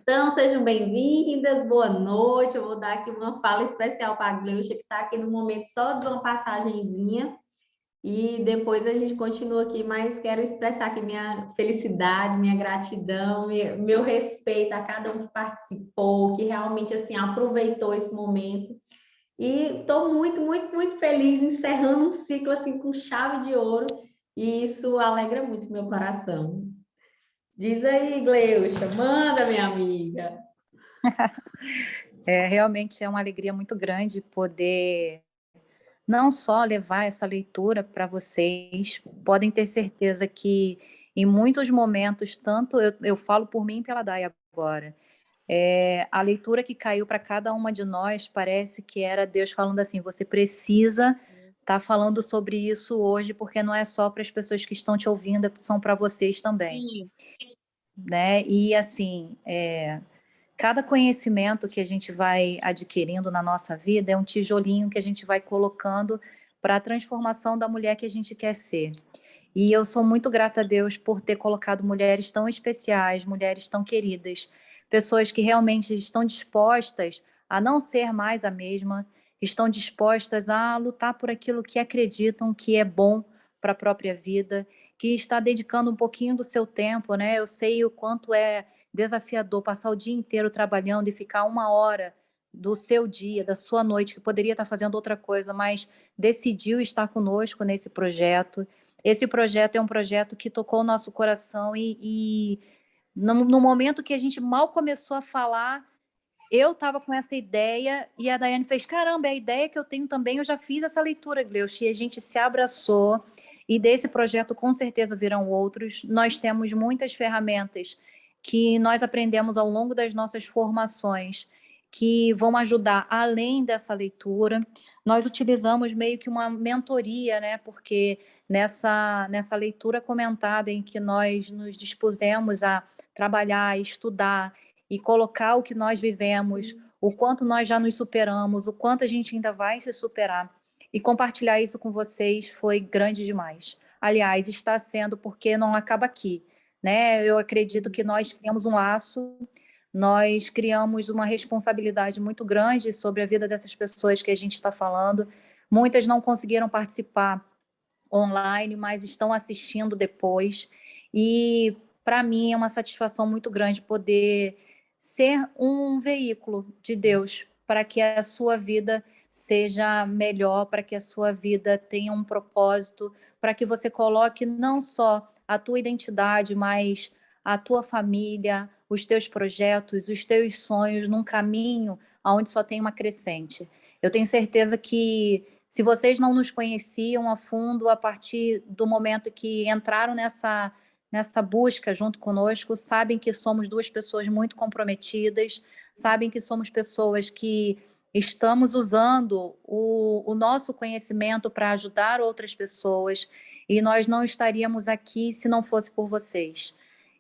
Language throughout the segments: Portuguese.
Então, sejam bem-vindas, boa noite. Eu vou dar aqui uma fala especial para a Gleucha, que está aqui no momento só de uma passagenzinha, e depois a gente continua aqui, mas quero expressar aqui minha felicidade, minha gratidão, meu respeito a cada um que participou, que realmente assim aproveitou esse momento. E estou muito, muito, muito feliz encerrando um ciclo assim com chave de ouro, e isso alegra muito meu coração. Diz aí, Gleucha, manda, minha amiga. Realmente é uma alegria muito grande poder não só levar essa leitura para vocês, podem ter certeza que em muitos momentos, tanto eu falo por mim e pela Day agora, a leitura que caiu para cada uma de nós parece que era Deus falando assim: você precisa estar falando sobre isso hoje, porque não é só para as pessoas que estão te ouvindo, são para vocês também, né? E assim, cada conhecimento que a gente vai adquirindo na nossa vida é um tijolinho que a gente vai colocando para a transformação da mulher que a gente quer ser. E eu sou muito grata a Deus por ter colocado mulheres tão especiais, mulheres tão queridas, pessoas que realmente estão dispostas a não ser mais a mesma, estão dispostas a lutar por aquilo que acreditam que é bom para a própria vida, que está dedicando um pouquinho do seu tempo, né? Eu sei o quanto é desafiador passar o dia inteiro trabalhando e ficar uma hora do seu dia, da sua noite, que poderia estar fazendo outra coisa, mas decidiu estar conosco nesse projeto. Esse projeto é um projeto que tocou o nosso coração e no momento que a gente mal começou a falar, eu estava com essa ideia e a Daiane fez, caramba, é a ideia que eu tenho também, eu já fiz essa leitura, Gleuch, e a gente se abraçou, e desse projeto com certeza virão outros. Nós temos muitas ferramentas que nós aprendemos ao longo das nossas formações, que vão ajudar além dessa leitura. Nós utilizamos meio que uma mentoria, né? Porque nessa leitura comentada em que nós nos dispusemos a trabalhar, estudar e colocar o que nós vivemos, o quanto nós já nos superamos, o quanto a gente ainda vai se superar. E compartilhar isso com vocês foi grande demais. Aliás, está sendo porque não acaba aqui, né? Eu acredito que nós criamos um laço, nós criamos uma responsabilidade muito grande sobre a vida dessas pessoas que a gente está falando. Muitas não conseguiram participar online, mas estão assistindo depois. E para mim é uma satisfação muito grande poder ser um veículo de Deus para que a sua vida seja melhor, para que a sua vida tenha um propósito, para que você coloque não só a tua identidade, mas a tua família, os teus projetos, os teus sonhos num caminho onde só tem uma crescente. Eu tenho certeza que se vocês não nos conheciam a fundo, a partir do momento que entraram nessa busca junto conosco, sabem que somos duas pessoas muito comprometidas, sabem que somos pessoas que estamos usando o nosso conhecimento para ajudar outras pessoas, e nós não estaríamos aqui se não fosse por vocês.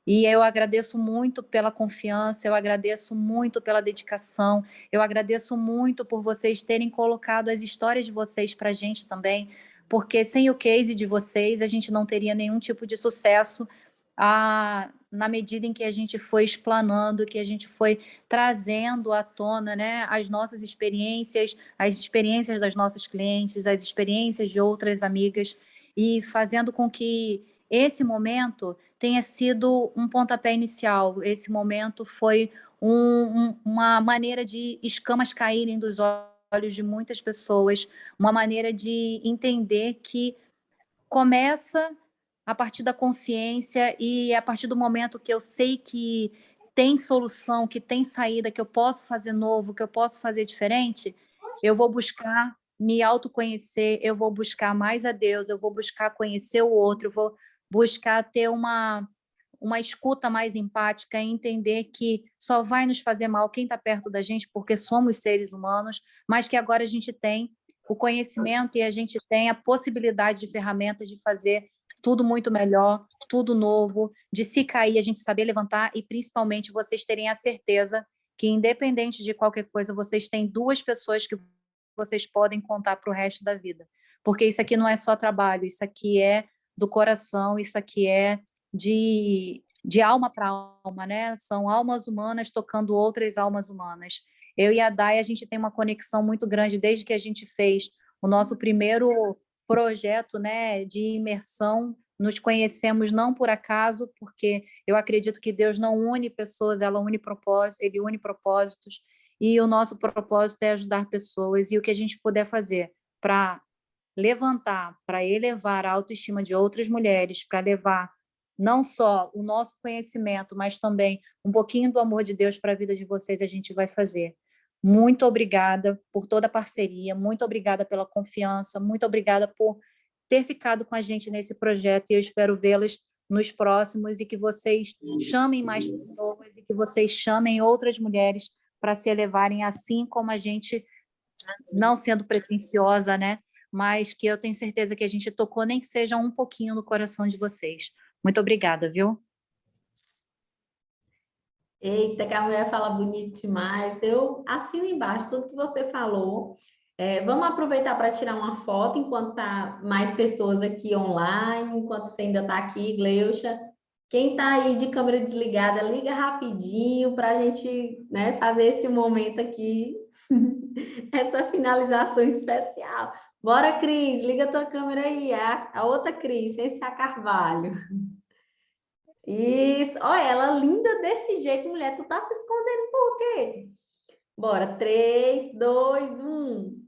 E eu agradeço muito pela confiança, eu agradeço muito pela dedicação, eu agradeço muito por vocês terem colocado as histórias de vocês para a gente também, porque sem o case de vocês, a gente não teria nenhum tipo de sucesso na medida em que a gente foi explanando, que a gente foi trazendo à tona, né, as nossas experiências, as experiências das nossas clientes, as experiências de outras amigas, e fazendo com que esse momento tenha sido um pontapé inicial. Esse momento foi uma maneira de escamas caírem dos olhos de muitas pessoas, uma maneira de entender que começa a partir da consciência e a partir do momento que eu sei que tem solução, que tem saída, que eu posso fazer novo, que eu posso fazer diferente, eu vou buscar me autoconhecer, eu vou buscar mais a Deus, eu vou buscar conhecer o outro, eu vou buscar ter uma escuta mais empática e entender que só vai nos fazer mal quem está perto da gente, porque somos seres humanos, mas que agora a gente tem o conhecimento e a gente tem a possibilidade de ferramentas de fazer tudo muito melhor, tudo novo, de se cair, a gente saber levantar e, principalmente, vocês terem a certeza que, independente de qualquer coisa, vocês têm duas pessoas que vocês podem contar para o resto da vida. Porque isso aqui não é só trabalho, isso aqui é do coração, isso aqui é de alma para alma, né? São almas humanas tocando outras almas humanas. Eu e a Dai, a gente tem uma conexão muito grande desde que a gente fez o nosso primeiro projeto, né, de imersão. Nos conhecemos não por acaso, porque eu acredito que Deus não une pessoas, ela une propósitos, ele une propósitos, e o nosso propósito é ajudar pessoas, e o que a gente puder fazer para levantar, para elevar a autoestima de outras mulheres, para levar não só o nosso conhecimento, mas também um pouquinho do amor de Deus para a vida de vocês, a gente vai fazer. Muito obrigada por toda a parceria, muito obrigada pela confiança, muito obrigada por ter ficado com a gente nesse projeto, e eu espero vê-los nos próximos, e que vocês chamem mais pessoas, e que vocês chamem outras mulheres para se elevarem assim como a gente, não sendo pretensiosa, né? Mas que eu tenho certeza que a gente tocou, nem que seja um pouquinho no coração de vocês. Muito obrigada, viu? Eita, que a mulher fala bonito demais. Eu assino embaixo tudo que você falou. Vamos aproveitar para tirar uma foto enquanto tá mais pessoas aqui online, enquanto você ainda está aqui, Gleucha. Quem está aí de câmera desligada, liga rapidinho para a gente, né, fazer esse momento aqui, essa finalização especial. Bora, Cris, liga tua câmera aí, a outra Cris, sem ser a Carvalho. Isso, olha, ela linda desse jeito, mulher, tu tá se escondendo por quê? Bora, 3, 2, 1.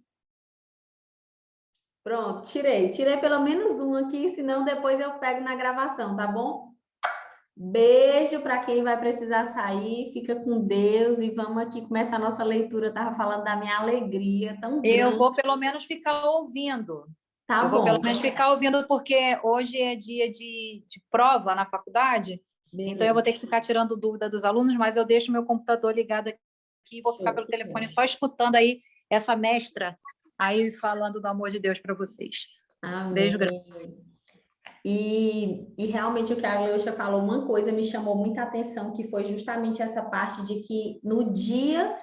Pronto, tirei pelo menos um aqui, senão depois eu pego na gravação, tá bom? Beijo para quem vai precisar sair, fica com Deus e vamos aqui começar a nossa leitura. Eu tava falando da minha alegria tão Eu grande. vou pelo menos ficar ouvindo. Tá Eu vou pelo bom. menos ficar ouvindo, porque hoje é dia de prova na faculdade, então eu vou ter que ficar tirando dúvida dos alunos, mas eu deixo meu computador ligado aqui e vou ficar pelo telefone só escutando aí essa mestra aí falando do amor de Deus para vocês. Amém. Beijo grande. E realmente o que a Gleucha falou, uma coisa me chamou muita atenção, que foi justamente essa parte de que no dia,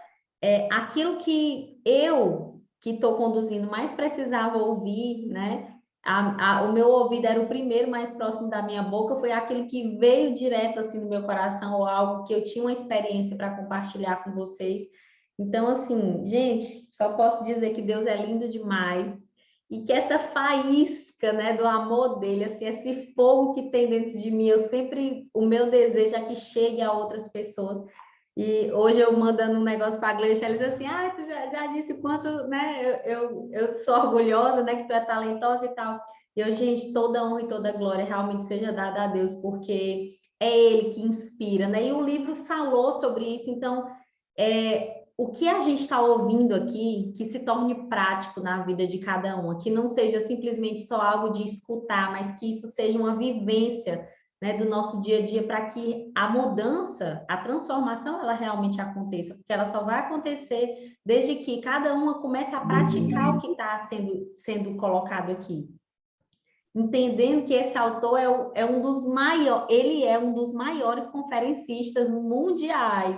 aquilo que eu, que estou conduzindo, mais precisava ouvir, né? O meu ouvido era o primeiro mais próximo da minha boca, foi aquilo que veio direto assim no meu coração, ou algo que eu tinha uma experiência para compartilhar com vocês. Então, assim, gente, só posso dizer que Deus é lindo demais e que essa faísca, né, do amor dele, assim, esse fogo que tem dentro de mim, o meu desejo é que chegue a outras pessoas. E hoje eu mandando um negócio para a Gleice, ela diz assim, tu já disse o quanto, né, eu sou orgulhosa, né, que tu é talentosa e tal. E eu, gente, toda honra e toda glória realmente seja dada a Deus, porque é Ele que inspira, né? E o livro falou sobre isso, então, o que a gente está ouvindo aqui, que se torne prático na vida de cada um, que não seja simplesmente só algo de escutar, mas que isso seja uma vivência, né, do nosso dia a dia, para que a mudança, a transformação, ela realmente aconteça, porque ela só vai acontecer desde que cada uma comece a praticar o que está sendo colocado aqui. Entendendo que esse autor ele é um dos maiores conferencistas mundiais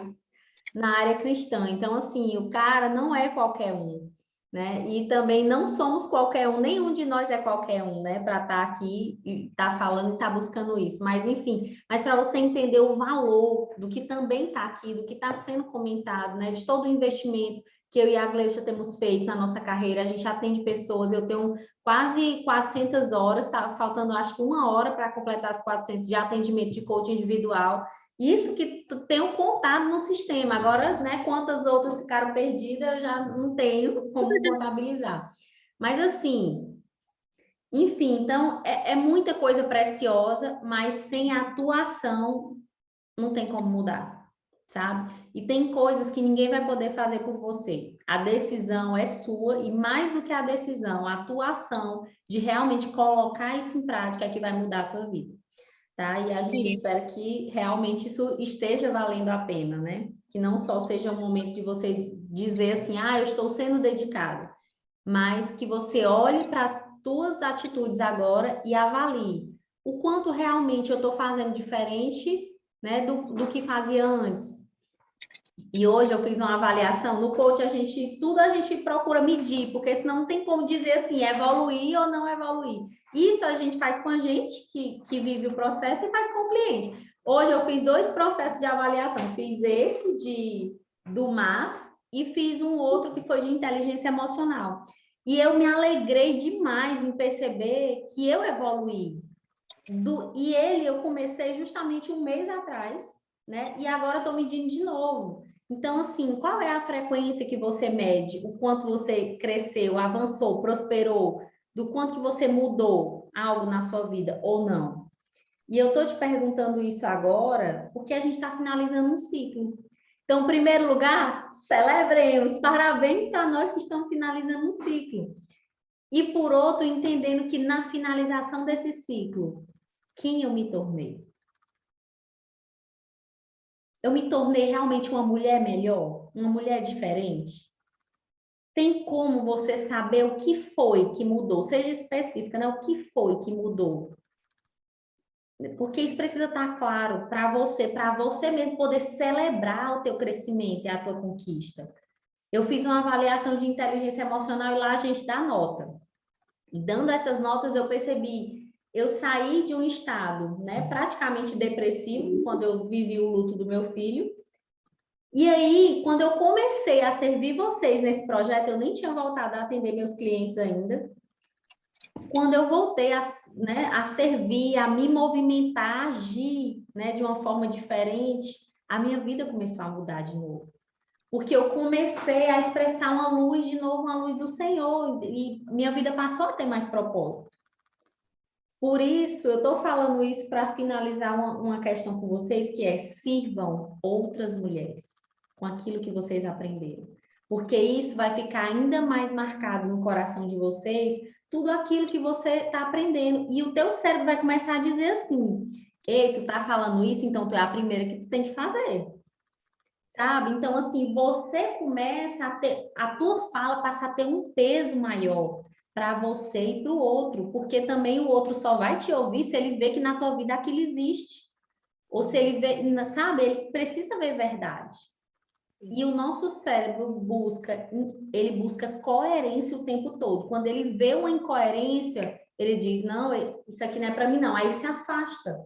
na área cristã. Então, assim, o cara não é qualquer um, né? E também não somos qualquer um, nenhum de nós é qualquer um, né? Para estar aqui e estar falando e estar buscando isso. Mas, enfim, para você entender o valor do que também está aqui, do que está sendo comentado, né? De todo o investimento que eu e a Gleucha temos feito na nossa carreira, a gente atende pessoas, eu tenho quase 400 horas, está faltando acho que 1 hora para completar as 400 de atendimento de coaching individual. Isso que tenho contado no sistema. Agora, né, quantas outras ficaram perdidas, eu já não tenho como contabilizar. Mas, assim, enfim, então, é muita coisa preciosa, mas sem atuação não tem como mudar, sabe? E tem coisas que ninguém vai poder fazer por você. A decisão é sua e mais do que a decisão, a atuação de realmente colocar isso em prática é que vai mudar a tua vida. Tá? E a gente espera que realmente isso esteja valendo a pena, né? Que não só seja um momento de você dizer assim, eu estou sendo dedicado, mas que você olhe para as tuas atitudes agora e avalie o quanto realmente eu estou fazendo diferente, né, do que fazia antes. E hoje eu fiz uma avaliação, no coach tudo a gente procura medir, porque senão não tem como dizer assim, evoluir ou não evoluir. Isso a gente faz com a gente, que vive o processo, e faz com o cliente. Hoje eu fiz 2 processos de avaliação. Fiz esse do MAS e fiz um outro que foi de inteligência emocional. E eu me alegrei demais em perceber que eu evoluí. E eu comecei justamente um mês atrás, né? E agora eu estou medindo de novo. Então, assim, qual é a frequência que você mede? O quanto você cresceu, avançou, prosperou, do quanto que você mudou algo na sua vida ou não? E eu estou te perguntando isso agora porque a gente está finalizando um ciclo. Então, em primeiro lugar, celebremos, parabéns para nós que estamos finalizando um ciclo. E por outro, entendendo que na finalização desse ciclo, quem eu me tornei? Eu me tornei realmente uma mulher melhor? Uma mulher diferente? Tem como você saber o que foi que mudou? Seja específica, né? O que foi que mudou? Porque isso precisa estar claro para você mesmo poder celebrar o teu crescimento e a tua conquista. Eu fiz uma avaliação de inteligência emocional e lá a gente dá nota. E dando essas notas eu percebi, eu saí de um estado, né, praticamente depressivo, quando eu vivi o luto do meu filho. E aí, quando eu comecei a servir vocês nesse projeto, eu nem tinha voltado a atender meus clientes ainda. Quando eu voltei a servir, a me movimentar, a agir, né, de uma forma diferente, a minha vida começou a mudar de novo. Porque eu comecei a expressar uma luz de novo, uma luz do Senhor, e minha vida passou a ter mais propósito. Por isso, eu estou falando isso para finalizar uma questão com vocês, que é: sirvam outras mulheres com aquilo que vocês aprenderam. Porque isso vai ficar ainda mais marcado no coração de vocês, tudo aquilo que você está aprendendo. E o teu cérebro vai começar a dizer assim: ei, tu tá falando isso, então tu é a primeira que tu tem que fazer. Sabe? Então, assim, você começa a ter, a tua fala passa a ter um peso maior para você e para o outro, porque também o outro só vai te ouvir se ele vê que na tua vida aquilo existe. Ou se ele vê, sabe, ele precisa ver verdade. E o nosso cérebro ele busca coerência o tempo todo. Quando ele vê uma incoerência, ele diz: não, isso aqui não é para mim, não. Aí se afasta.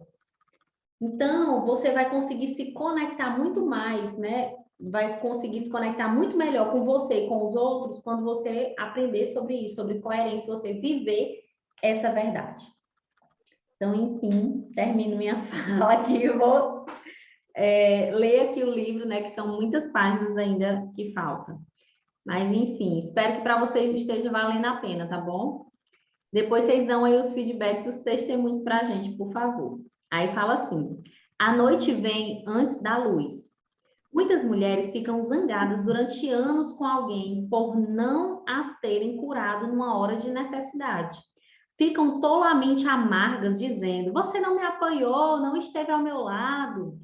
Então, você vai conseguir se conectar muito mais, né? Vai conseguir se conectar muito melhor com você e com os outros quando você aprender sobre isso, sobre coerência, você viver essa verdade. Então, enfim, termino minha fala aqui. Eu vou ler aqui o livro, né? Que são muitas páginas ainda que faltam. Mas, enfim, espero que para vocês esteja valendo a pena, tá bom? Depois vocês dão aí os feedbacks, os testemunhos para a gente, por favor. Aí fala assim: a noite vem antes da luz. Muitas mulheres ficam zangadas durante anos com alguém por não as terem curado numa hora de necessidade. Ficam tolamente amargas, dizendo: você não me apoiou, não esteve ao meu lado.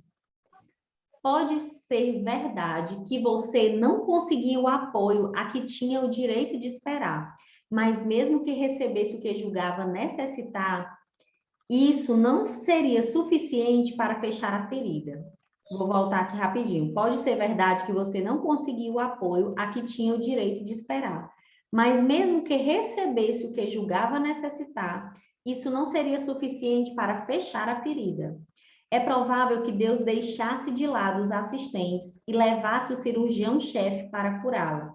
Pode ser verdade que você não conseguiu o apoio a que tinha o direito de esperar, mas mesmo que recebesse o que julgava necessitar, isso não seria suficiente para fechar a ferida. Vou voltar aqui rapidinho. Pode ser verdade que você não conseguiu o apoio a que tinha o direito de esperar, mas mesmo que recebesse o que julgava necessitar, isso não seria suficiente para fechar a ferida. É provável que Deus deixasse de lado os assistentes e levasse o cirurgião-chefe para curá-la.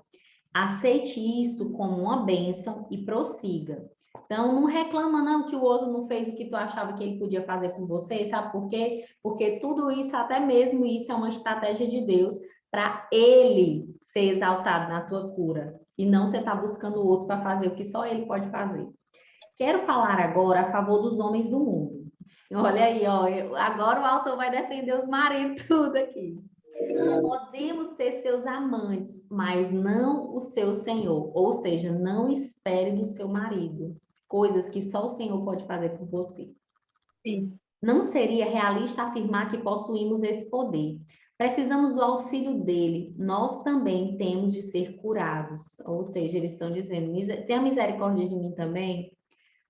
Aceite isso como uma bênção e prossiga. Então, não reclama não que o outro não fez o que tu achava que ele podia fazer com você, sabe por quê? Porque tudo isso, até mesmo isso, é uma estratégia de Deus para ele ser exaltado na tua cura e não você estar buscando outros para fazer o que só ele pode fazer. Quero falar agora a favor dos homens do mundo. Olha aí, ó, agora o autor vai defender os maridos tudo aqui. Podemos ser seus amantes, mas não o seu senhor. Ou seja, não espere do seu marido coisas que só o Senhor pode fazer por você. Sim. Não seria realista afirmar que possuímos esse poder. Precisamos do auxílio dele. Nós também temos de ser curados. Ou seja, eles estão dizendo: tenha misericórdia de mim também.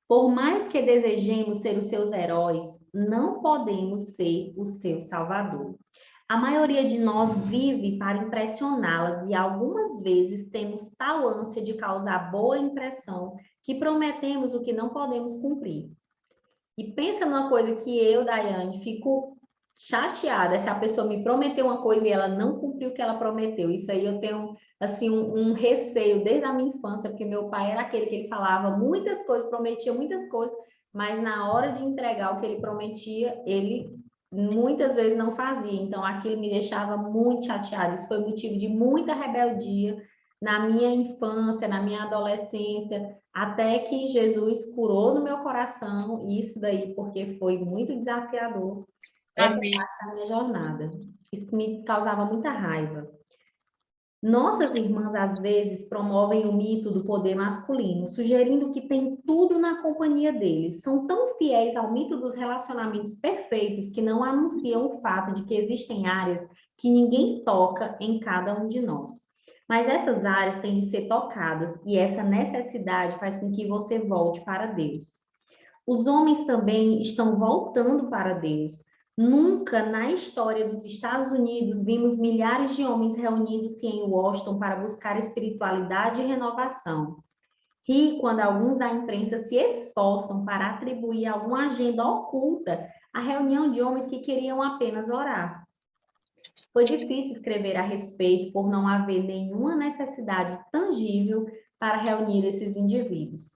Por mais que desejemos ser os seus heróis, não podemos ser o seu salvador. A maioria de nós vive para impressioná-las e algumas vezes temos tal ânsia de causar boa impressão que prometemos o que não podemos cumprir. E pensa numa coisa que eu, Daiane, fico chateada se a pessoa me prometeu uma coisa e ela não cumpriu o que ela prometeu. Isso aí eu tenho, assim, um receio desde a minha infância, porque meu pai era aquele que ele falava muitas coisas, prometia muitas coisas, mas na hora de entregar o que ele prometia, ele muitas vezes não fazia. Então, aquilo me deixava muito chateada. Isso foi motivo de muita rebeldia na minha infância, na minha adolescência, até que Jesus curou no meu coração isso daí, porque foi muito desafiador essa Amém. parte da minha jornada. Isso me causava muita raiva. Nossas irmãs, às vezes, promovem o mito do poder masculino, sugerindo que tem tudo na companhia deles. São tão fiéis ao mito dos relacionamentos perfeitos que não anunciam o fato de que existem áreas que ninguém toca em cada um de nós. Mas essas áreas têm de ser tocadas, e essa necessidade faz com que você volte para Deus. Os homens também estão voltando para Deus. Nunca na história dos Estados Unidos vimos milhares de homens reunidos-se em Washington para buscar espiritualidade e renovação. Ri quando alguns da imprensa se esforçam para atribuir alguma agenda oculta à reunião de homens que queriam apenas orar. Foi difícil escrever a respeito por não haver nenhuma necessidade tangível para reunir esses indivíduos.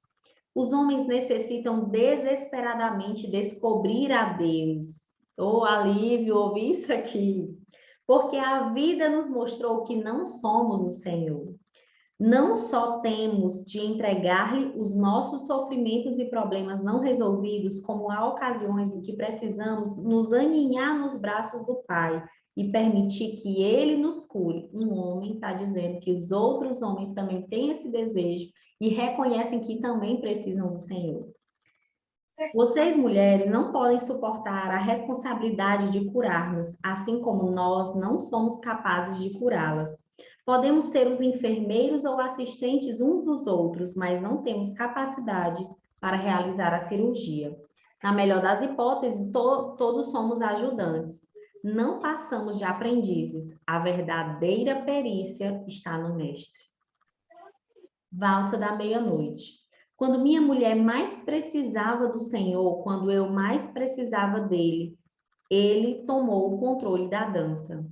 Os homens necessitam desesperadamente descobrir a Deus. Oh, alívio ouvir isso aqui. Porque a vida nos mostrou que não somos o Senhor. Não só temos de entregar-lhe os nossos sofrimentos e problemas não resolvidos, como há ocasiões em que precisamos nos aninhar nos braços do Pai e permitir que Ele nos cure. Um homem está dizendo que os outros homens também têm esse desejo e reconhecem que também precisam do Senhor. Vocês, mulheres, não podem suportar a responsabilidade de curar-nos, assim como nós não somos capazes de curá-las. Podemos ser os enfermeiros ou assistentes uns dos outros, mas não temos capacidade para realizar a cirurgia. Na melhor das hipóteses, todos somos ajudantes. Não passamos de aprendizes. A verdadeira perícia está no mestre. Valsa da meia-noite. Quando minha mulher mais precisava do Senhor, quando eu mais precisava dele, ele tomou o controle da dança.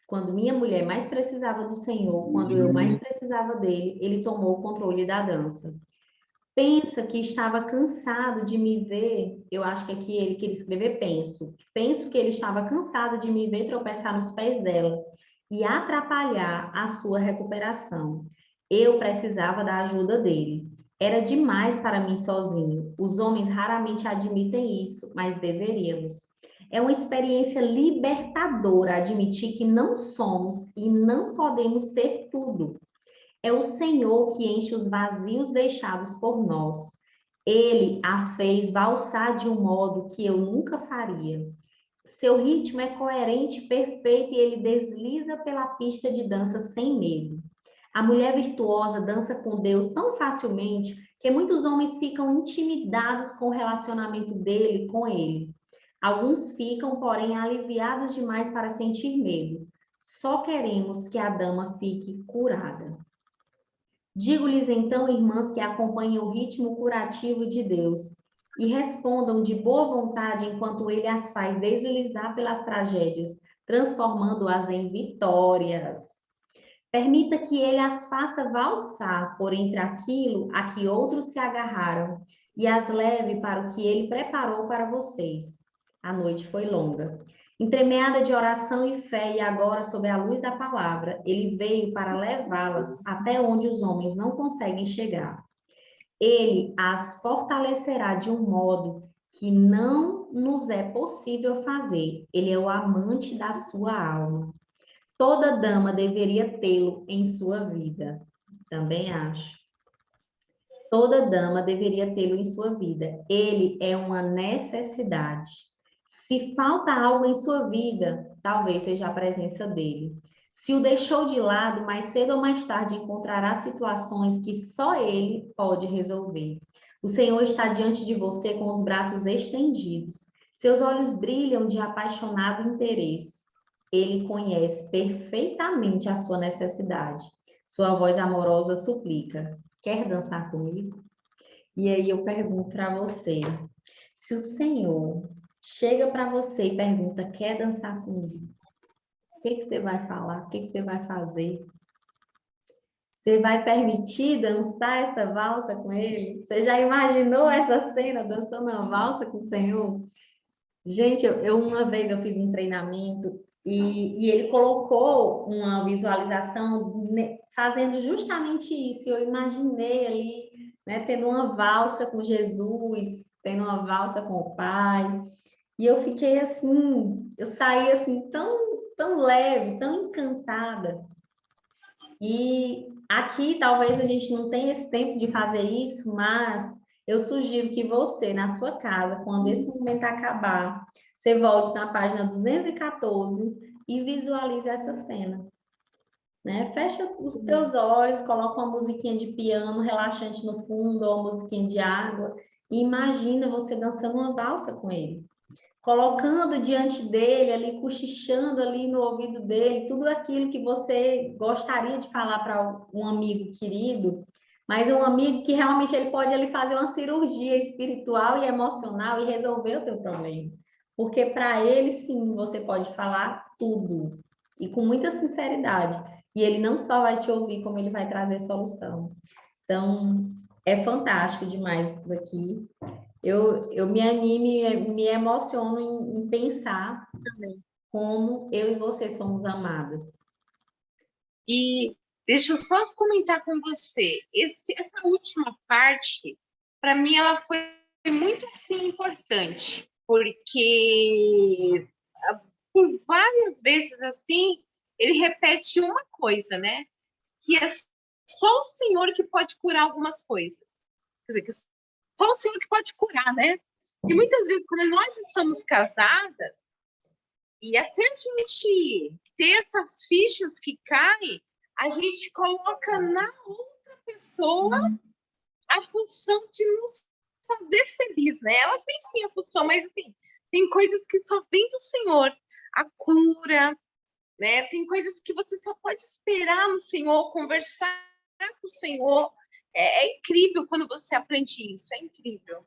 Quando minha mulher mais precisava do Senhor, quando eu mais precisava dele, ele tomou o controle da dança. Pensa que estava cansado de me ver, eu acho que aqui ele queria escrever penso. Penso que ele estava cansado de me ver tropeçar nos pés dela e atrapalhar a sua recuperação. Eu precisava da ajuda dele. Era demais para mim sozinho. Os homens raramente admitem isso, mas deveríamos. É uma experiência libertadora admitir que não somos e não podemos ser tudo. É o Senhor que enche os vazios deixados por nós. Ele a fez valsar de um modo que eu nunca faria. Seu ritmo é coerente, perfeito, e ele desliza pela pista de dança sem medo. A mulher virtuosa dança com Deus tão facilmente que muitos homens ficam intimidados com o relacionamento dele com ele. Alguns ficam, porém, aliviados demais para sentir medo. Só queremos que a dama fique curada. Digo-lhes então, irmãs, que acompanhem o ritmo curativo de Deus e respondam de boa vontade enquanto ele as faz deslizar pelas tragédias, transformando-as em vitórias. Permita que ele as faça valsar por entre aquilo a que outros se agarraram e as leve para o que ele preparou para vocês. A noite foi longa. Entremeada de oração e fé, e agora, sob a luz da palavra, ele veio para levá-las até onde os homens não conseguem chegar. Ele as fortalecerá de um modo que não nos é possível fazer. Ele é o amante da sua alma. Toda dama deveria tê-lo em sua vida. Também acho. Toda dama deveria tê-lo em sua vida. Ele é uma necessidade. Se falta algo em sua vida, talvez seja a presença dele. Se o deixou de lado, mais cedo ou mais tarde encontrará situações que só ele pode resolver. O Senhor está diante de você com os braços estendidos. Seus olhos brilham de apaixonado interesse. Ele conhece perfeitamente a sua necessidade. Sua voz amorosa suplica: quer dançar comigo? E aí eu pergunto para você, se o Senhor chega para você e pergunta, quer dançar comigo? O que você vai falar? O que você vai fazer? Você vai permitir dançar essa valsa com ele? Você já imaginou essa cena, dançando uma valsa com o Senhor? Gente, uma vez eu fiz um treinamento e ele colocou uma visualização fazendo justamente isso. Eu imaginei ali, né, tendo uma valsa com Jesus, tendo uma valsa com o Pai. E eu fiquei assim, eu saí assim tão leve, tão encantada. E aqui talvez a gente não tenha esse tempo de fazer isso, mas eu sugiro que você, na sua casa, quando esse momento acabar, você volte na página 214 e visualize essa cena, né? Fecha os teus olhos, coloca uma musiquinha de piano relaxante no fundo, ou uma musiquinha de água, e imagina você dançando uma valsa com ele, colocando diante dele, ali, cochichando ali no ouvido dele, tudo aquilo que você gostaria de falar para um amigo querido, mas um amigo que realmente ele pode ali fazer uma cirurgia espiritual e emocional e resolver o teu problema. Porque para ele, sim, você pode falar tudo, e com muita sinceridade. E ele não só vai te ouvir, como ele vai trazer solução. Então, é fantástico demais isso daqui. Eu me animo e me emociono em pensar como eu e você somos amadas. E deixa eu só comentar com você, essa última parte, para mim, ela foi muito assim, importante, porque por várias vezes assim, ele repete uma coisa, né? Que é só o Senhor que pode curar algumas coisas. Quer dizer, que só o Senhor que pode curar, né? E muitas vezes, quando nós estamos casadas, e até a gente ter essas fichas que caem, a gente coloca na outra pessoa a função de nos fazer feliz, né? Ela tem sim a função, mas assim, tem coisas que só vem do Senhor. A cura, né? Tem coisas que você só pode esperar no Senhor, conversar com o Senhor. É incrível quando você aprende isso, é incrível.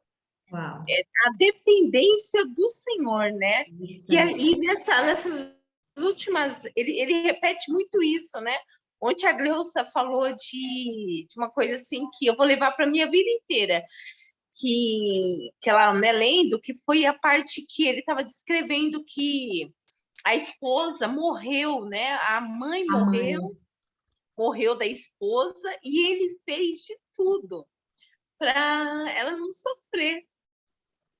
Uau. É a dependência do Senhor, né? E aí, nessas últimas, ele repete muito isso, né? Ontem a Gleusa falou de uma coisa assim que eu vou levar para a minha vida inteira, que ela, né, lendo, que foi a parte que ele estava descrevendo que a esposa morreu, né? A mãe morreu da esposa e ele fez de tudo para ela não sofrer,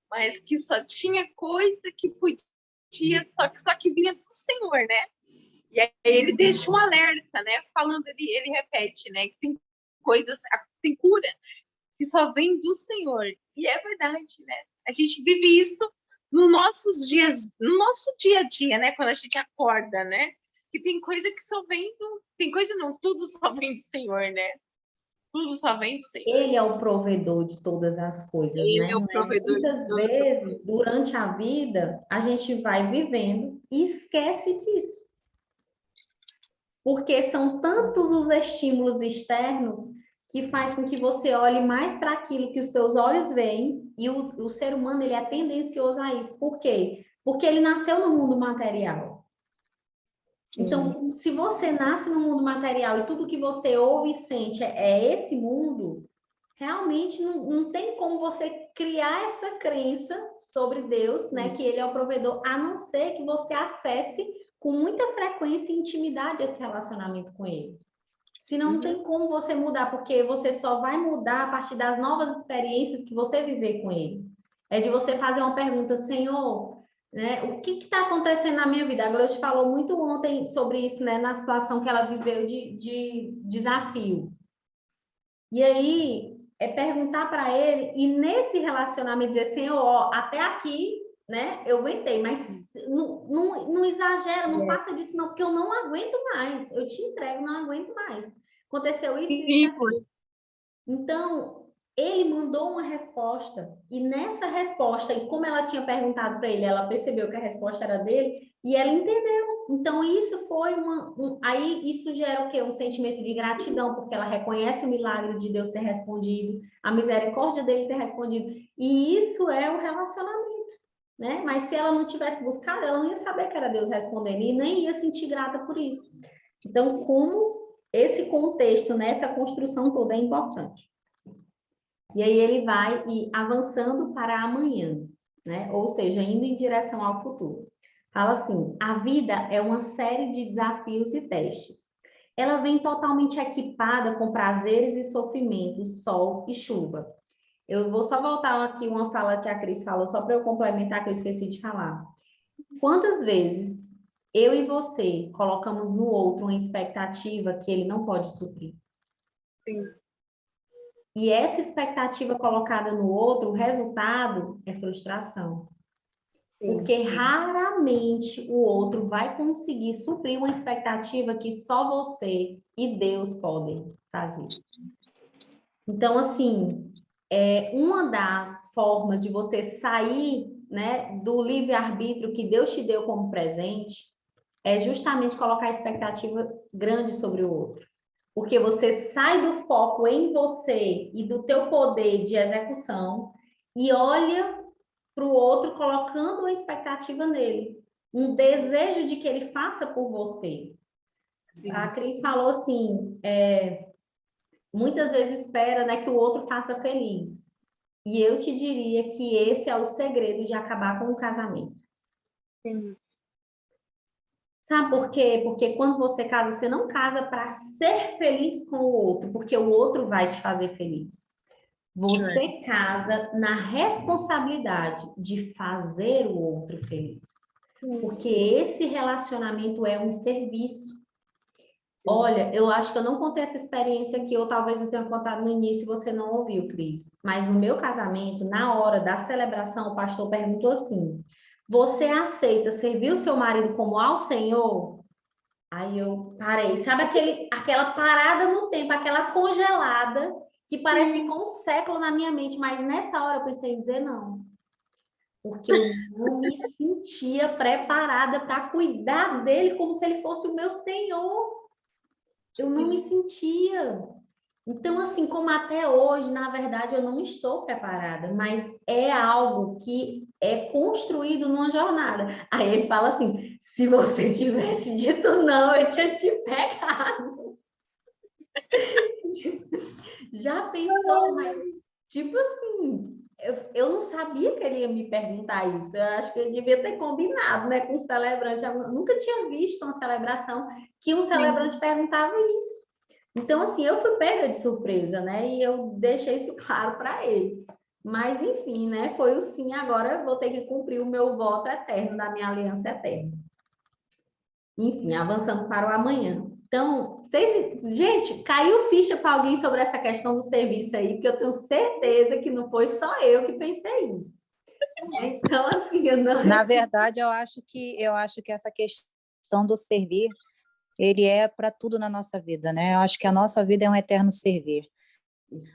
mas que só tinha coisa que podia, só que vinha do Senhor, né? E aí ele deixa um alerta, né? Falando, ele repete, né? Que tem coisas, tem cura que só vem do Senhor. E é verdade, né? A gente vive isso nos nossos dias, no nosso dia a dia, né? Quando a gente acorda, né? Que tem coisa que só vem do... Tem coisa não, tudo só vem do Senhor, né? Tudo só vem do Senhor. Ele é o provedor de todas as coisas, Ele né? é o provedor de Muitas todas as vezes, coisas. durante a vida, a gente vai vivendo e esquece disso. Porque são tantos os estímulos externos que faz com que você olhe mais para aquilo que os teus olhos veem, e o ser humano ele é tendencioso a isso. Por quê? Porque ele nasceu no mundo material. Então, se você nasce no mundo material e tudo que você ouve e sente é esse mundo, realmente não tem como você criar essa crença sobre Deus, né? Que Ele é o provedor, a não ser que você acesse com muita frequência e intimidade esse relacionamento com Ele. Senão não tem como você mudar, porque você só vai mudar a partir das novas experiências que você viver com Ele. É de você fazer uma pergunta, Senhor, né? O que está acontecendo na minha vida? A Gleus falou muito ontem sobre isso, né? Na situação que ela viveu de desafio. E aí, é perguntar para ele, e nesse relacionamento dizer, Senhor, ó, até aqui, né? Eu aguentei, mas não exagera, não passa disso, não, porque eu não aguento mais. Eu te entrego, não aguento mais. Aconteceu isso, Sim, isso, aquilo. Então, ele mandou uma resposta, e nessa resposta, e como ela tinha perguntado para ele, ela percebeu que a resposta era dele, e ela entendeu. Então, isso foi aí isso gera o quê? Um sentimento de gratidão, porque ela reconhece o milagre de Deus ter respondido, a misericórdia dele ter respondido, e isso é o relacionamento. né? Mas se ela não tivesse buscado, ela não ia saber que era Deus respondendo e nem ia sentir grata por isso. Então, como esse contexto, né, essa construção toda é importante. E aí ele vai avançando para amanhã, né? Ou seja, indo em direção ao futuro. Fala assim: a vida é uma série de desafios e testes. Ela vem totalmente equipada com prazeres e sofrimentos, sol e chuva. Eu vou só voltar aqui uma fala que a Cris falou, só para eu complementar, que eu esqueci de falar. Quantas vezes eu e você colocamos no outro uma expectativa que ele não pode suprir? Sim. E essa expectativa colocada no outro, o resultado é frustração. Sim. Porque raramente o outro vai conseguir suprir uma expectativa que só você e Deus podem fazer. Então, assim, uma das formas de você sair, né, do livre-arbítrio que Deus te deu como presente é justamente colocar expectativa grande sobre o outro. Porque você sai do foco em você e do teu poder de execução e olha para o outro colocando uma expectativa nele, um desejo de que ele faça por você. Sim. A Cris falou assim, muitas vezes espera, né, que o outro faça feliz. E eu te diria que esse é o segredo de acabar com o casamento. Sim. Sabe por quê? Porque quando você casa, você não casa para ser feliz com o outro, porque o outro vai te fazer feliz. Você casa na responsabilidade de fazer o outro feliz. Porque esse relacionamento é um serviço. Olha, eu acho que eu não contei essa experiência aqui, ou talvez eu tenha contado no início e você não ouviu, Cris. Mas no meu casamento, na hora da celebração, o pastor perguntou assim: você aceita servir o seu marido como ao Senhor? Aí eu parei. Sabe aquela parada no tempo, aquela congelada, que parece que ficou um século na minha mente, mas nessa hora eu pensei em dizer não. Porque eu não me sentia preparada para cuidar dele como se ele fosse o meu Senhor. Eu não me sentia. Então, assim, como até hoje, na verdade, eu não estou preparada, mas é algo que é construído numa jornada. Aí ele fala assim: se você tivesse dito não, eu tinha te pegado. Já pensou, mas, tipo assim, eu não sabia que ele ia me perguntar isso. Eu acho que ele devia ter combinado, né, com o celebrante. Eu nunca tinha visto uma celebração que um celebrante perguntava isso. Então, assim, eu fui pega de surpresa, né? E eu deixei isso claro para ele. Mas, enfim, né? Foi o sim, agora eu vou ter que cumprir o meu voto eterno, da minha aliança eterna. Enfim, avançando para o amanhã. Então, gente, caiu ficha para alguém sobre essa questão do serviço aí, porque eu tenho certeza que não foi só eu que pensei isso. Então, assim, eu não... Na verdade, eu acho que essa questão do servir, ele é para tudo na nossa vida, né? Eu acho que a nossa vida é um eterno servir.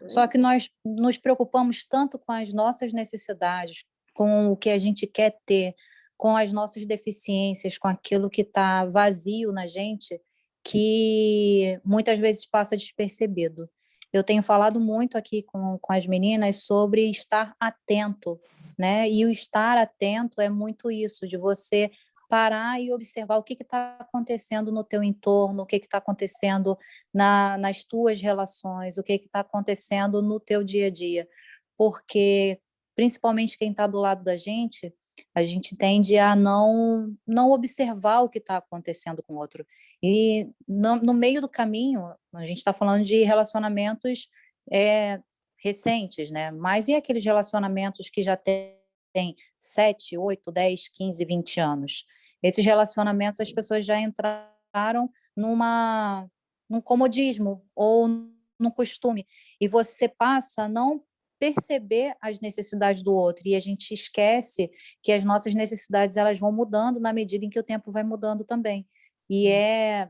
Só que nós nos preocupamos tanto com as nossas necessidades, com o que a gente quer ter, com as nossas deficiências, com aquilo que está vazio na gente, que muitas vezes passa despercebido. Eu tenho falado muito aqui com as meninas sobre estar atento, né? E o estar atento é muito isso, de você parar e observar o que está acontecendo no teu entorno, o que está acontecendo nas tuas relações, o que está acontecendo no teu dia a dia. Porque, principalmente quem está do lado da gente, a gente tende a não observar o que está acontecendo com o outro. E no meio do caminho, a gente está falando de relacionamentos recentes, né? Mas e aqueles relacionamentos que já têm 7, 8, 10, 15, 20 anos? Esses relacionamentos, as pessoas já entraram num comodismo ou num costume, e você passa a não perceber as necessidades do outro, e a gente esquece que as nossas necessidades elas vão mudando na medida em que o tempo vai mudando também. E é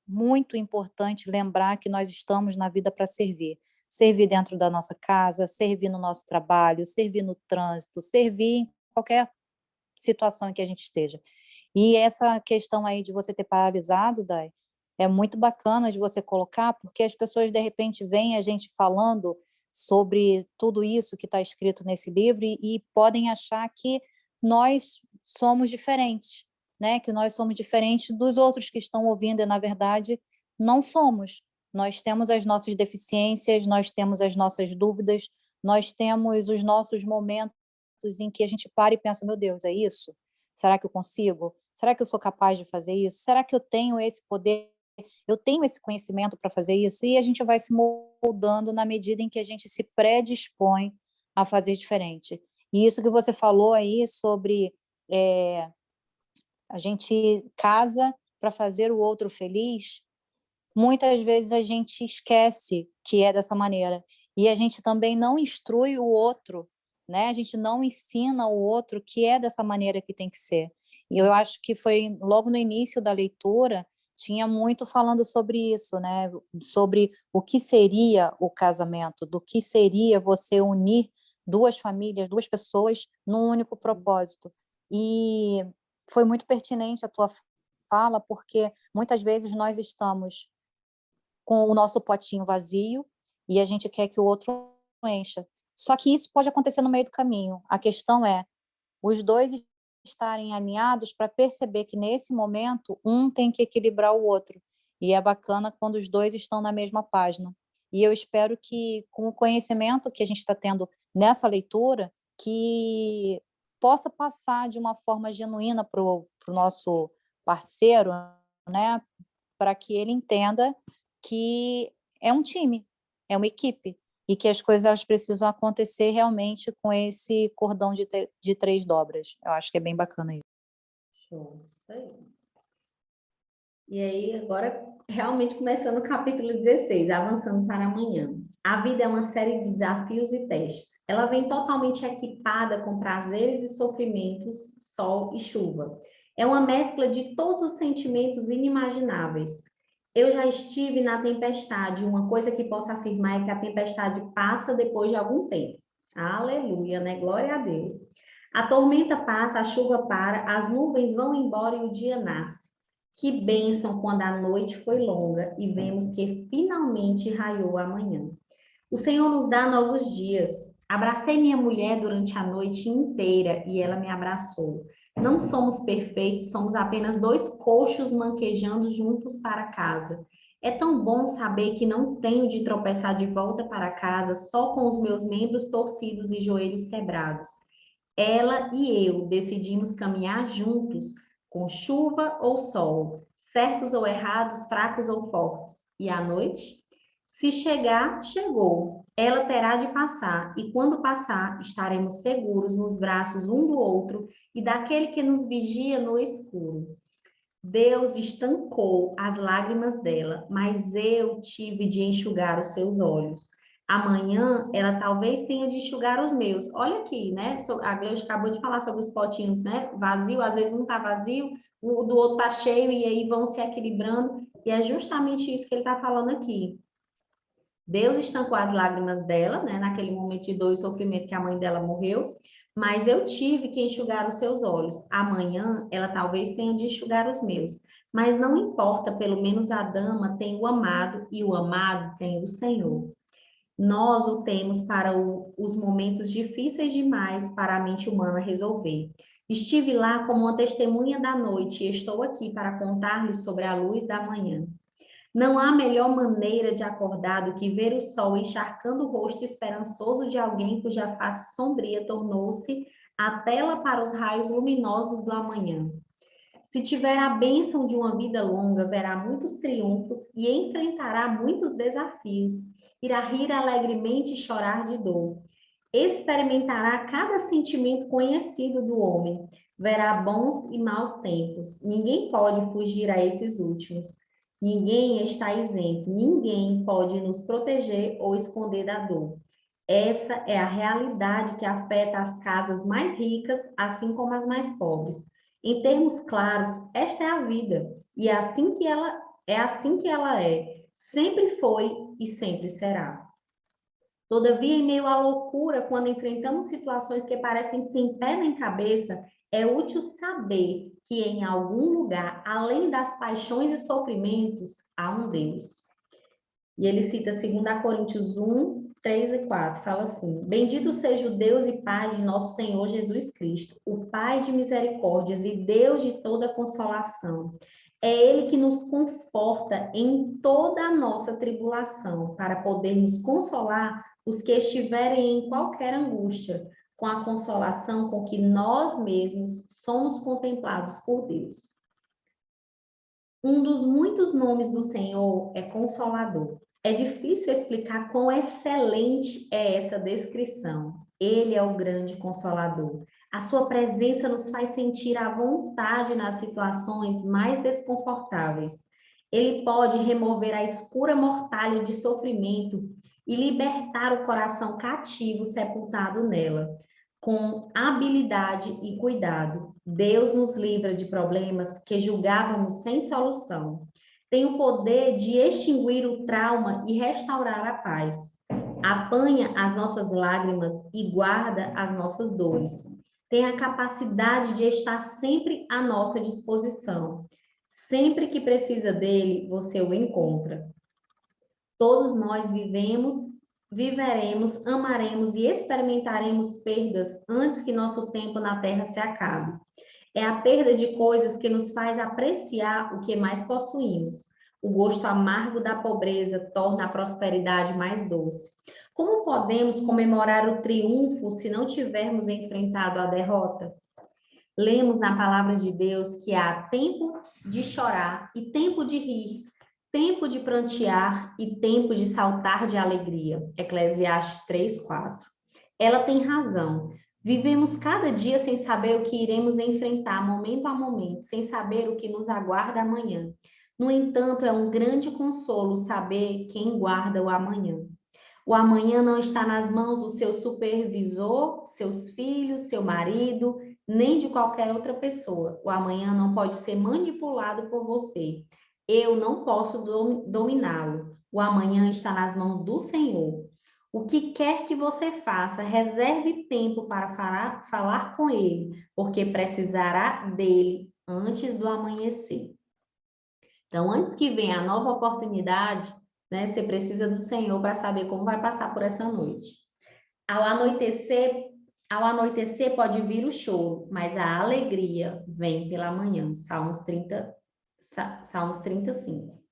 muito importante lembrar que nós estamos na vida para servir. Servir dentro da nossa casa, servir no nosso trabalho, servir no trânsito, servir em qualquer situação em que a gente esteja. E essa questão aí de você ter paralisado, Dai, é muito bacana de você colocar, porque as pessoas, de repente, veem a gente falando sobre tudo isso que está escrito nesse livro e podem achar que nós somos diferentes, né? Que nós somos diferentes dos outros que estão ouvindo e, na verdade, não somos. Nós temos as nossas deficiências, nós temos as nossas dúvidas, nós temos os nossos momentos em que a gente para e pensa, meu Deus, é isso? Será que eu consigo? Será que eu sou capaz de fazer isso? Será que eu tenho esse poder? Eu tenho esse conhecimento para fazer isso? E a gente vai se moldando na medida em que a gente se predispõe a fazer diferente. E isso que você falou aí sobre a gente casa para fazer o outro feliz, muitas vezes a gente esquece que é dessa maneira. E a gente também não instrui o outro, né? A gente não ensina o outro que é dessa maneira que tem que ser. E eu acho que foi logo no início da leitura, tinha muito falando sobre isso, né? Sobre o que seria o casamento, do que seria você unir duas famílias, duas pessoas num único propósito. E foi muito pertinente a tua fala, porque muitas vezes nós estamos com o nosso potinho vazio e a gente quer que o outro encha. Só que isso pode acontecer no meio do caminho. A questão é os dois estarem alinhados para perceber que nesse momento um tem que equilibrar o outro. E é bacana quando os dois estão na mesma página. E eu espero que, com o conhecimento que a gente está tendo nessa leitura, que possa passar de uma forma genuína para o nosso parceiro, né? Para que ele entenda que é um time, é uma equipe, e que as coisas elas precisam acontecer realmente com esse cordão de 3 dobras. Eu acho que é bem bacana isso. Show, isso aí. E aí, agora, realmente começando o capítulo 16, avançando para amanhã. A vida é uma série de desafios e testes. Ela vem totalmente equipada com prazeres e sofrimentos, sol e chuva. É uma mescla de todos os sentimentos inimagináveis. Eu já estive na tempestade. Uma coisa que posso afirmar é que a tempestade passa depois de algum tempo. Aleluia, né? Glória a Deus. A tormenta passa, a chuva para, as nuvens vão embora e o dia nasce. Que bênção quando a noite foi longa e vemos que finalmente raiou a manhã. O Senhor nos dá novos dias. Abracei minha mulher durante a noite inteira e ela me abraçou. Não somos perfeitos, somos apenas dois coxos manquejando juntos para casa. É tão bom saber que não tenho de tropeçar de volta para casa só com os meus membros torcidos e joelhos quebrados. Ela e eu decidimos caminhar juntos, com chuva ou sol, certos ou errados, fracos ou fortes. E à noite? Se chegar, chegou. Ela terá de passar, e quando passar, estaremos seguros nos braços um do outro e daquele que nos vigia no escuro. Deus estancou as lágrimas dela, mas eu tive de enxugar os seus olhos. Amanhã ela talvez tenha de enxugar os meus. Olha aqui, né? A Gleus acabou de falar sobre os potinhos, né? Vazio, às vezes um está vazio, o do outro está cheio, e aí vão se equilibrando. E é justamente isso que ele está falando aqui. Deus estancou as lágrimas dela, né? Naquele momento de dor e sofrimento que a mãe dela morreu. Mas eu tive que enxugar os seus olhos. Amanhã ela talvez tenha de enxugar os meus. Mas não importa, pelo menos a dama tem o amado e o amado tem o Senhor. Nós o temos para os momentos difíceis demais para a mente humana resolver. Estive lá como uma testemunha da noite e estou aqui para contar-lhes sobre a luz da manhã. Não há melhor maneira de acordar do que ver o sol encharcando o rosto esperançoso de alguém cuja face sombria tornou-se a tela para os raios luminosos do amanhã. Se tiver a bênção de uma vida longa, verá muitos triunfos e enfrentará muitos desafios. Irá rir alegremente e chorar de dor. Experimentará cada sentimento conhecido do homem. Verá bons e maus tempos. Ninguém pode fugir a esses últimos. Ninguém está isento. Ninguém pode nos proteger ou esconder da dor. Essa é a realidade que afeta as casas mais ricas, assim como as mais pobres. Em termos claros, esta é a vida, e é assim que ela é, sempre foi e sempre será. Todavia, em meio à loucura, quando enfrentamos situações que parecem sem pé nem cabeça, é útil saber que em algum lugar, além das paixões e sofrimentos, há um Deus. E ele cita 2 Coríntios 1, 3 e 4, fala assim: Bendito seja o Deus e Pai de nosso Senhor Jesus Cristo, o Pai de misericórdias e Deus de toda consolação. É Ele que nos conforta em toda a nossa tribulação, para podermos consolar os que estiverem em qualquer angústia, com a consolação com que nós mesmos somos contemplados por Deus. Um dos muitos nomes do Senhor é Consolador. É difícil explicar quão excelente é essa descrição. Ele é o grande Consolador. A sua presença nos faz sentir à vontade nas situações mais desconfortáveis. Ele pode remover a escura mortalha de sofrimento e libertar o coração cativo sepultado nela. Com habilidade e cuidado, Deus nos livra de problemas que julgávamos sem solução. Tem o poder de extinguir o trauma e restaurar a paz. Apanha as nossas lágrimas e guarda as nossas dores. Tem a capacidade de estar sempre à nossa disposição. Sempre que precisa dele, você o encontra. Todos nós viveremos, amaremos e experimentaremos perdas antes que nosso tempo na Terra se acabe. É a perda de coisas que nos faz apreciar o que mais possuímos. O gosto amargo da pobreza torna a prosperidade mais doce. Como podemos comemorar o triunfo se não tivermos enfrentado a derrota? Lemos na palavra de Deus que há tempo de chorar e tempo de rir, tempo de prantear e tempo de saltar de alegria. Eclesiastes 3:4. Ela tem razão. Vivemos cada dia sem saber o que iremos enfrentar momento a momento, sem saber o que nos aguarda amanhã. No entanto, é um grande consolo saber quem guarda o amanhã. O amanhã não está nas mãos do seu supervisor, seus filhos, seu marido, nem de qualquer outra pessoa. O amanhã não pode ser manipulado por você. Eu não posso dominá-lo. O amanhã está nas mãos do Senhor. O que quer que você faça, reserve tempo para falar com Ele, porque precisará dele antes do amanhecer. Então, antes que venha a nova oportunidade, né, você precisa do Senhor para saber como vai passar por essa noite. Ao anoitecer pode vir o choro, mas a alegria vem pela manhã. Salmos 35.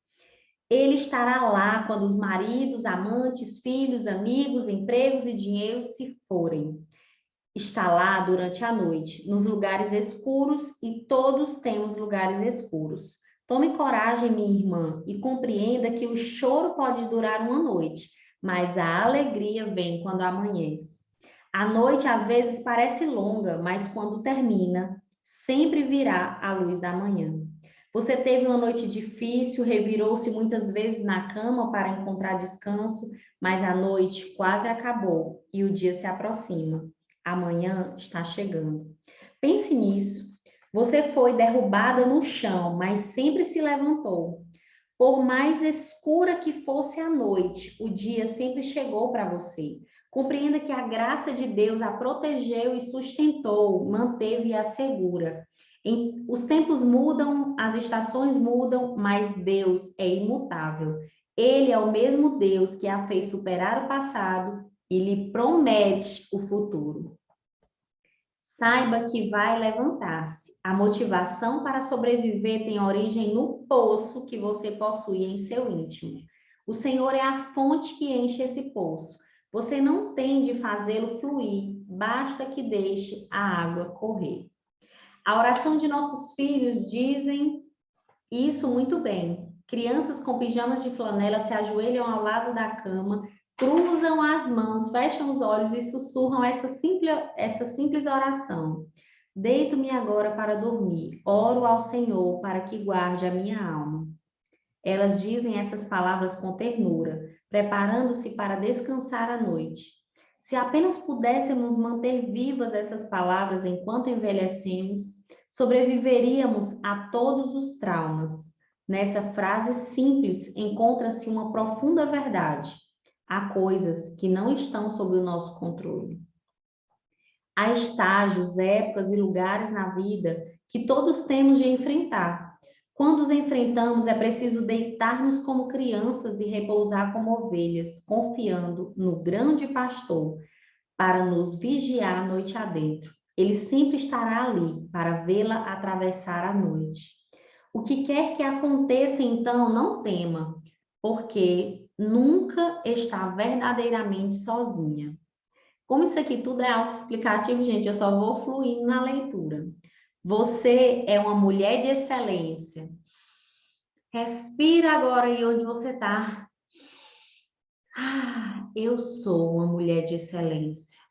Ele estará lá quando os maridos, amantes, filhos, amigos, empregos e dinheiro se forem. Está lá durante a noite, nos lugares escuros, e todos temos lugares escuros. Tome coragem, minha irmã, e compreenda que o choro pode durar uma noite, mas a alegria vem quando amanhece. A noite às vezes parece longa, mas quando termina, sempre virá a luz da manhã. Você teve uma noite difícil, revirou-se muitas vezes na cama para encontrar descanso, mas a noite quase acabou e o dia se aproxima. Amanhã está chegando. Pense nisso. Você foi derrubada no chão, mas sempre se levantou. Por mais escura que fosse a noite, o dia sempre chegou para você. Compreenda que a graça de Deus a protegeu e sustentou, manteve-a segura. Os tempos mudam, as estações mudam, mas Deus é imutável. Ele é o mesmo Deus que a fez superar o passado e lhe promete o futuro. Saiba que vai levantar-se. A motivação para sobreviver tem origem no poço que você possui em seu íntimo. O Senhor é a fonte que enche esse poço. Você não tem de fazê-lo fluir, basta que deixe a água correr. A oração de nossos filhos dizem isso muito bem. Crianças com pijamas de flanela se ajoelham ao lado da cama, cruzam as mãos, fecham os olhos e sussurram essa simples oração. Deito-me agora para dormir, oro ao Senhor para que guarde a minha alma. Elas dizem essas palavras com ternura, preparando-se para descansar à noite. Se apenas pudéssemos manter vivas essas palavras enquanto envelhecemos, sobreviveríamos a todos os traumas. Nessa frase simples encontra-se uma profunda verdade. Há coisas que não estão sob o nosso controle. Há estágios, épocas e lugares na vida que todos temos de enfrentar. Quando os enfrentamos, é preciso deitar-nos como crianças e repousar como ovelhas, confiando no grande pastor para nos vigiar a noite adentro. Ele sempre estará ali para vê-la atravessar a noite. O que quer que aconteça, então, não tema, porque nunca está verdadeiramente sozinha. Como isso aqui tudo é autoexplicativo, gente, eu só vou fluindo na leitura. Você é uma mulher de excelência. Respira agora aí onde você está. Eu sou uma mulher de excelência.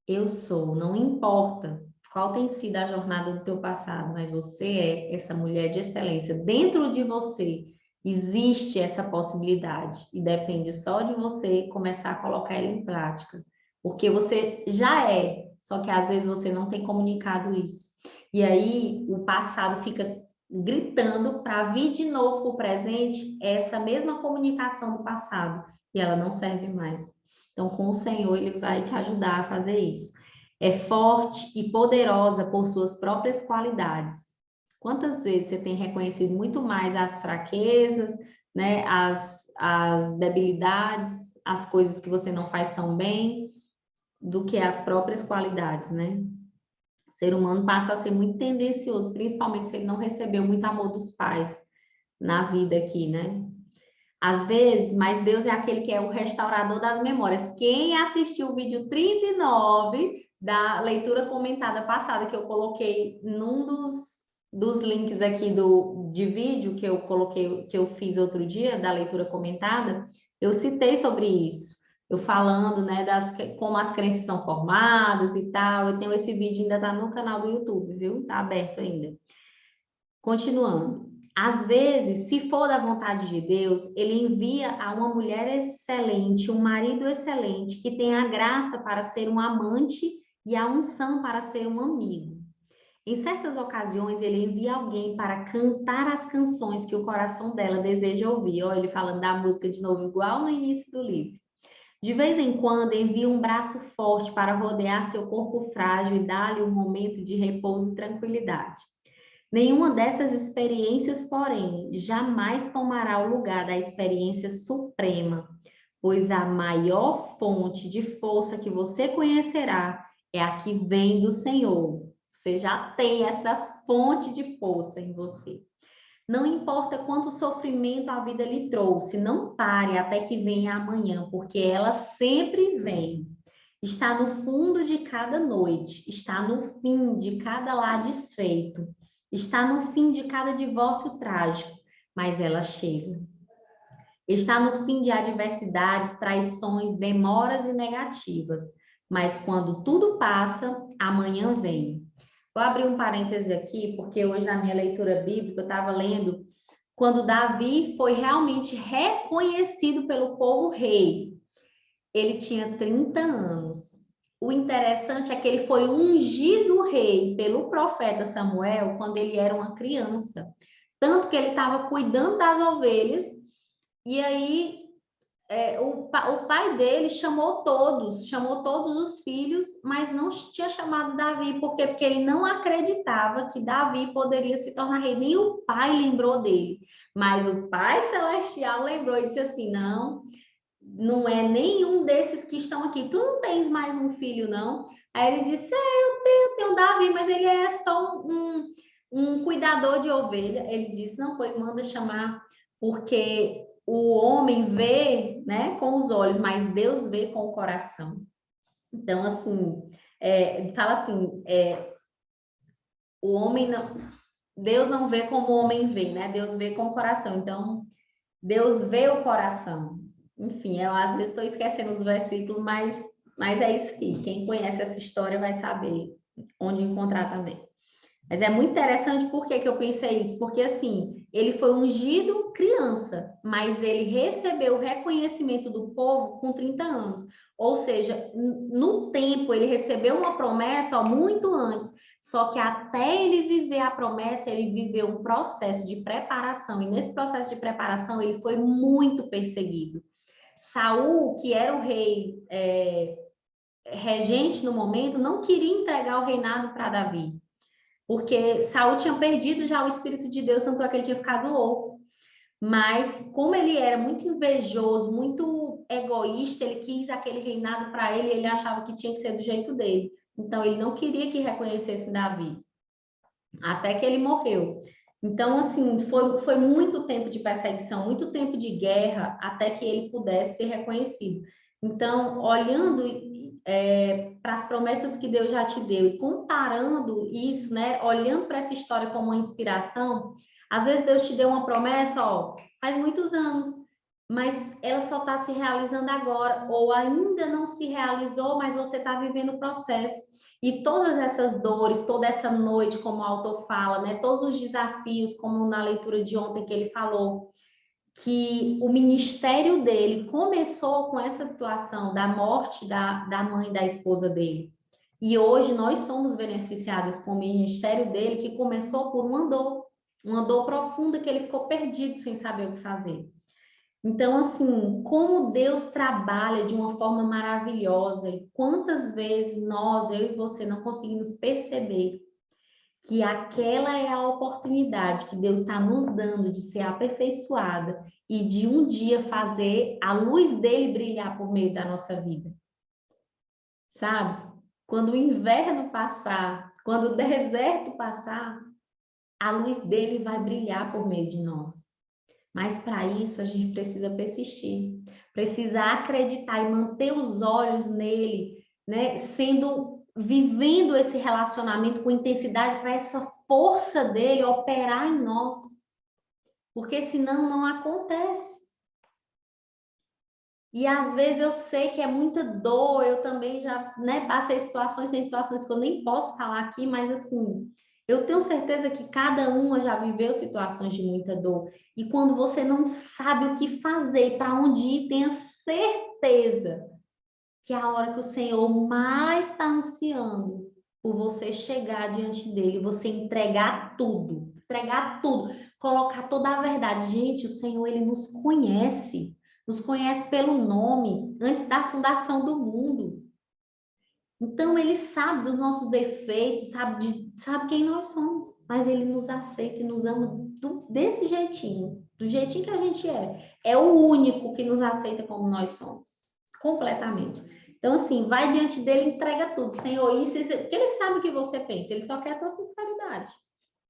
Eu sou, não importa qual tem sido a jornada do teu passado, mas você é essa mulher de excelência. Dentro de você existe essa possibilidade e depende só de você começar a colocar ela em prática, porque você já é, só que às vezes você não tem comunicado isso. E aí o passado fica gritando para vir de novo para o presente essa mesma comunicação do passado e ela não serve mais. Então, com o Senhor, Ele vai te ajudar a fazer isso. É forte e poderosa por suas próprias qualidades. Quantas vezes você tem reconhecido muito mais as fraquezas, né, as debilidades, as coisas que você não faz tão bem, do que as próprias qualidades, né? O ser humano passa a ser muito tendencioso, principalmente se ele não recebeu muito amor dos pais na vida aqui, né? Às vezes, mas Deus é aquele que é o restaurador das memórias. Quem assistiu o vídeo 39 da leitura comentada passada, que eu coloquei num dos links aqui de vídeo que eu coloquei, que eu fiz outro dia, da leitura comentada, eu citei sobre isso. Eu falando, né, como as crenças são formadas e tal. Eu tenho esse vídeo, ainda está no canal do YouTube, viu? Está aberto ainda. Continuando. Às vezes, se for da vontade de Deus, ele envia a uma mulher excelente, um marido excelente, que tem a graça para ser um amante e a unção para ser um amigo. Em certas ocasiões, ele envia alguém para cantar as canções que o coração dela deseja ouvir. Olha, ele falando da música de novo, igual no início do livro. De vez em quando, envia um braço forte para rodear seu corpo frágil e dar-lhe um momento de repouso e tranquilidade. Nenhuma dessas experiências, porém, jamais tomará o lugar da experiência suprema, pois a maior fonte de força que você conhecerá é a que vem do Senhor. Você já tem essa fonte de força em você. Não importa quanto sofrimento a vida lhe trouxe, não pare até que venha amanhã, porque ela sempre vem. Está no fundo de cada noite, está no fim de cada lar desfeito. Está no fim de cada divórcio trágico, mas ela chega. Está no fim de adversidades, traições, demoras e negativas, mas quando tudo passa, amanhã vem. Vou abrir um parêntese aqui, porque hoje na minha leitura bíblica eu estava lendo quando Davi foi realmente reconhecido pelo povo rei. Ele tinha 30 anos. O interessante é que ele foi ungido rei pelo profeta Samuel quando ele era uma criança. Tanto que ele estava cuidando das ovelhas, e aí o pai dele chamou todos os filhos, mas não tinha chamado Davi, porque ele não acreditava que Davi poderia se tornar rei. Nem o pai lembrou dele, mas o Pai Celestial lembrou e disse assim: não é nenhum desses que estão aqui. Tu não tens mais um filho, não? Aí ele disse: eu tenho Davi, mas ele é só um cuidador de ovelha. Ele disse: não, pois manda chamar, porque o homem vê, né, com os olhos, mas Deus vê com o coração. Então, assim, fala assim, o homem não, Deus não vê como o homem vê, né? Deus vê com o coração. Então, Deus vê o coração. Enfim, eu às vezes estou esquecendo os versículos, mas é isso aqui. Quem conhece essa história vai saber onde encontrar também. Mas é muito interessante. Por que eu pensei isso? Porque, assim, ele foi ungido criança, mas ele recebeu o reconhecimento do povo com 30 anos. Ou seja, no tempo, ele recebeu uma promessa muito antes. Só que até ele viver a promessa, ele viveu um processo de preparação. E nesse processo de preparação, ele foi muito perseguido. Saul, que era o rei regente no momento, não queria entregar o reinado para Davi. porque Saul tinha perdido já o Espírito de Deus, tanto é que ele tinha ficado louco. Mas como ele era muito invejoso, muito egoísta, ele quis aquele reinado para ele, ele achava que tinha que ser do jeito dele. Então ele não queria que reconhecesse Davi, até que ele morreu. Então, assim, foi muito tempo de perseguição, muito tempo de guerra, até que ele pudesse ser reconhecido. Então, olhando para as promessas que Deus já te deu e comparando isso, né, olhando para essa história como uma inspiração, às vezes Deus te deu uma promessa, ó, faz muitos anos, mas ela só está se realizando agora, ou ainda não se realizou, mas você está vivendo o processo. E todas essas dores, toda essa noite, como o autor fala, né, todos os desafios, como na leitura de ontem que ele falou, que o ministério dele começou com essa situação da morte da mãe da esposa dele. E hoje nós somos beneficiados com o ministério dele, que começou por uma dor profunda que ele ficou perdido sem saber o que fazer. Então, assim, como Deus trabalha de uma forma maravilhosa e quantas vezes nós, eu e você, não conseguimos perceber que aquela é a oportunidade que Deus está nos dando de ser aperfeiçoada e de um dia fazer a luz dele brilhar por meio da nossa vida. Sabe? Quando o inverno passar, quando o deserto passar, a luz dele vai brilhar por meio de nós. Mas para isso a gente precisa persistir, precisa acreditar e manter os olhos nele, né? Vivendo esse relacionamento com intensidade para essa força dele operar em nós. Porque senão não acontece. E às vezes eu sei que é muita dor, eu também já, né, passei situações, tem situações que eu nem posso falar aqui, mas assim, eu tenho certeza que cada uma já viveu situações de muita dor. E quando você não sabe o que fazer, para onde ir, tenha certeza que é a hora que o Senhor mais está ansiando por você chegar diante dele, você entregar tudo, colocar toda a verdade. Gente, o Senhor, ele nos conhece pelo nome, antes da fundação do mundo. Então, ele sabe dos nossos defeitos, sabe quem nós somos, mas ele nos aceita e nos ama desse jeitinho, do jeitinho que a gente é. É o único que nos aceita como nós somos, completamente. Então, assim, vai diante dele e entrega tudo. Senhor, isso, porque ele sabe o que você pensa, ele só quer a tua sinceridade,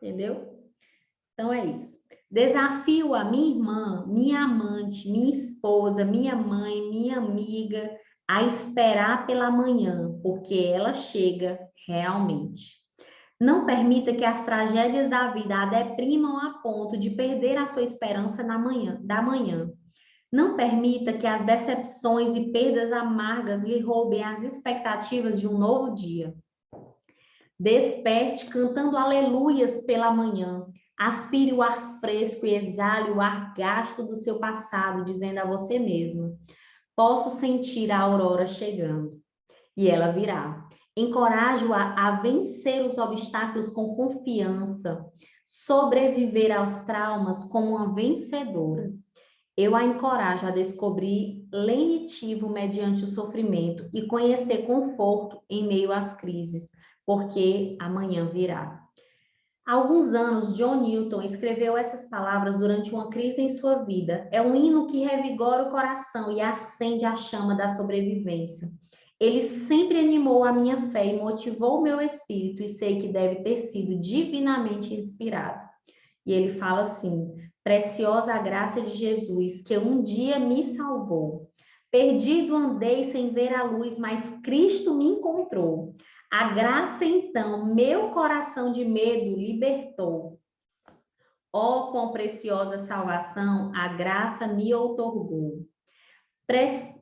entendeu? Então, é isso. Desafio a minha irmã, minha amante, minha esposa, minha mãe, minha amiga a esperar pela manhã, porque ela chega realmente. Não permita que as tragédias da vida a deprimam a ponto de perder a sua esperança da manhã. Não permita que as decepções e perdas amargas lhe roubem as expectativas de um novo dia. Desperte cantando aleluias pela manhã. Aspire o ar fresco e exale o ar gasto do seu passado, dizendo a você mesmo: posso sentir a aurora chegando. E ela virá. Encorajo-a a vencer os obstáculos com confiança, sobreviver aos traumas como uma vencedora. Eu a encorajo a descobrir lenitivo mediante o sofrimento e conhecer conforto em meio às crises, porque amanhã virá. Há alguns anos, John Newton escreveu essas palavras durante uma crise em sua vida. É um hino que revigora o coração e acende a chama da sobrevivência. Ele sempre animou a minha fé e motivou o meu espírito, e sei que deve ter sido divinamente inspirado. E ele fala assim: preciosa a graça de Jesus, que um dia me salvou. Perdido andei sem ver a luz, mas Cristo me encontrou. A graça, então, meu coração de medo libertou. Ó, quão preciosa salvação a graça me outorgou.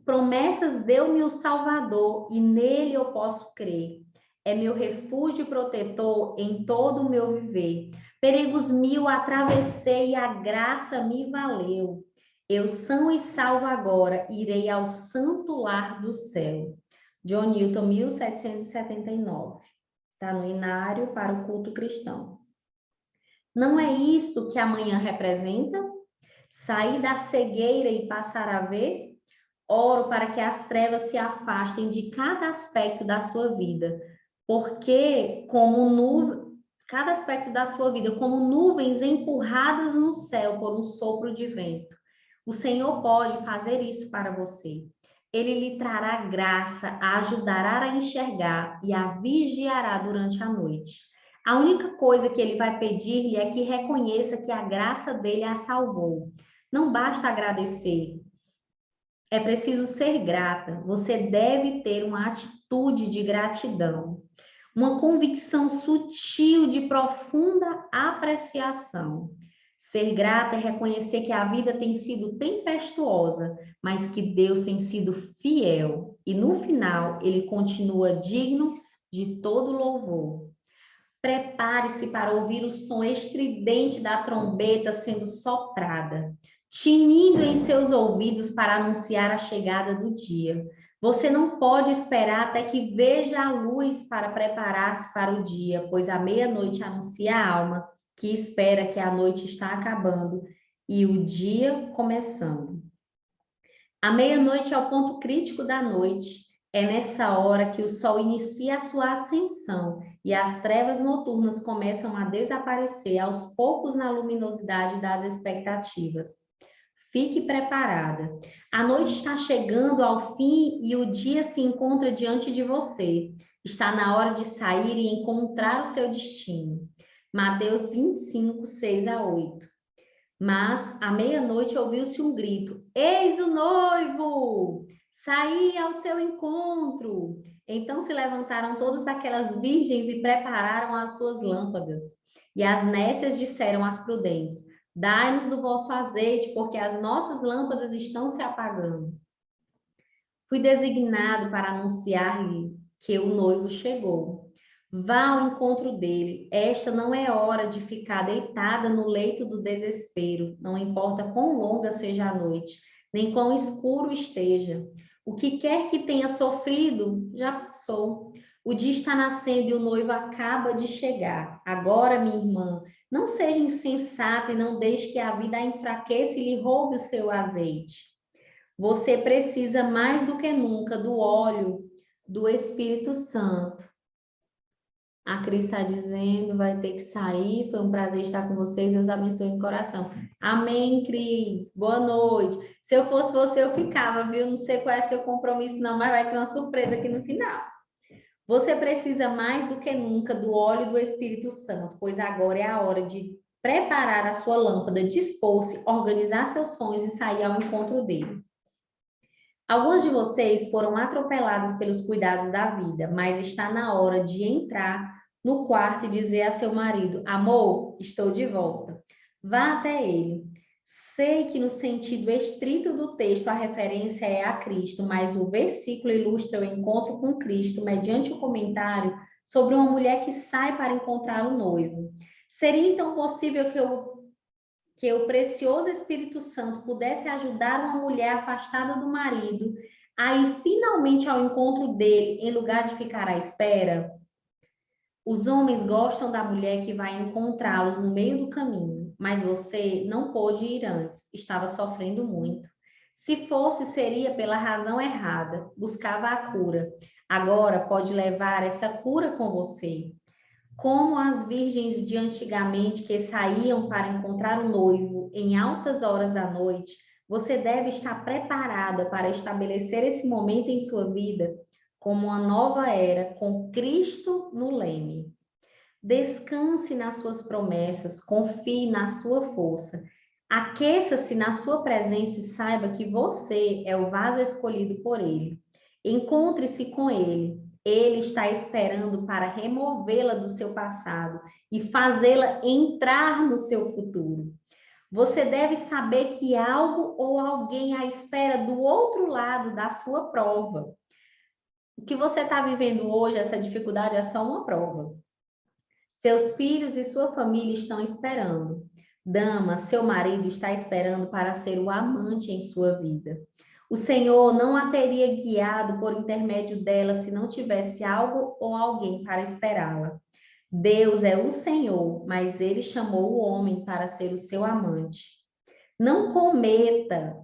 Promessas deu-me o Salvador e nele eu posso crer. É meu refúgio protetor em todo o meu viver. Perigos mil atravessei e a graça me valeu. Eu são e salvo agora, irei ao santo lar do céu. John Newton, 1779. Está no Inário para o Culto Cristão. Não é isso que amanhã representa? Sair da cegueira e passar a ver? Oro para que as trevas se afastem de cada aspecto da sua vida, porque como cada aspecto da sua vida, como nuvens empurradas no céu por um sopro de vento. O Senhor pode fazer isso para você. Ele lhe trará graça, a ajudará a enxergar e a vigiará durante a noite. A única coisa que ele vai pedir-lhe é que reconheça que a graça dele a salvou. Não basta agradecer. É preciso ser grata. Você deve ter uma atitude de gratidão, uma convicção sutil de profunda apreciação. Ser grata é reconhecer que a vida tem sido tempestuosa, mas que Deus tem sido fiel e no final ele continua digno de todo louvor. Prepare-se para ouvir o som estridente da trombeta sendo soprada, tinindo em seus ouvidos para anunciar a chegada do dia. Você não pode esperar até que veja a luz para preparar-se para o dia, pois a meia-noite anuncia a alma que espera que a noite está acabando e o dia começando. A meia-noite é o ponto crítico da noite. É nessa hora que o sol inicia a sua ascensão e as trevas noturnas começam a desaparecer aos poucos na luminosidade das expectativas. Fique preparada. A noite está chegando ao fim e o dia se encontra diante de você. Está na hora de sair e encontrar o seu destino. Mateus 25, 6-8. Mas à meia-noite ouviu-se um grito: Eis o noivo! Saí ao seu encontro! Então se levantaram todas aquelas virgens e prepararam as suas lâmpadas. E as nécias disseram às prudentes: Dai-nos do vosso azeite, porque as nossas lâmpadas estão se apagando. Fui designado para anunciar-lhe que o noivo chegou. Vá ao encontro dele. Esta não é hora de ficar deitada no leito do desespero. Não importa quão longa seja a noite, nem quão escuro esteja. O que quer que tenha sofrido, já passou. O dia está nascendo e o noivo acaba de chegar. Agora, minha irmã, não seja insensata e não deixe que a vida a enfraqueça e lhe roube o seu azeite. Você precisa mais do que nunca do óleo do Espírito Santo. A Cris está dizendo, vai ter que sair. Foi um prazer estar com vocês. Deus abençoe no coração. Amém, Cris. Boa noite. Se eu fosse você, eu ficava, viu? Não sei qual é seu compromisso, não, mas vai ter uma surpresa aqui no final. Você precisa mais do que nunca do óleo do Espírito Santo, pois agora é a hora de preparar a sua lâmpada, dispor-se, organizar seus sonhos e sair ao encontro dele. Alguns de vocês foram atropelados pelos cuidados da vida, mas está na hora de entrar no quarto e dizer a seu marido: amor, estou de volta. Vá até ele. Sei que no sentido estrito do texto a referência é a Cristo, mas o versículo ilustra o encontro com Cristo mediante o comentário sobre uma mulher que sai para encontrar o noivo. Seria então possível que o precioso Espírito Santo pudesse ajudar uma mulher afastada do marido a ir finalmente ao encontro dele, em lugar de ficar à espera? Os homens gostam da mulher que vai encontrá-los no meio do caminho, mas você não pôde ir antes, estava sofrendo muito. Se fosse, seria pela razão errada, buscava a cura. Agora pode levar essa cura com você. Como as virgens de antigamente que saíam para encontrar o noivo em altas horas da noite, você deve estar preparada para estabelecer esse momento em sua vida como uma nova era com Cristo no leme. Descanse nas suas promessas, confie na sua força. Aqueça-se na sua presença e saiba que você é o vaso escolhido por ele. Encontre-se com ele. Ele está esperando para removê-la do seu passado e fazê-la entrar no seu futuro. Você deve saber que algo ou alguém a espera do outro lado da sua prova. O que você está vivendo hoje, essa dificuldade, é só uma prova. Seus filhos e sua família estão esperando. Dama, seu marido está esperando para ser o amante em sua vida. O Senhor não a teria guiado por intermédio dela se não tivesse algo ou alguém para esperá-la. Deus é o Senhor, mas ele chamou o homem para ser o seu amante. Não cometa,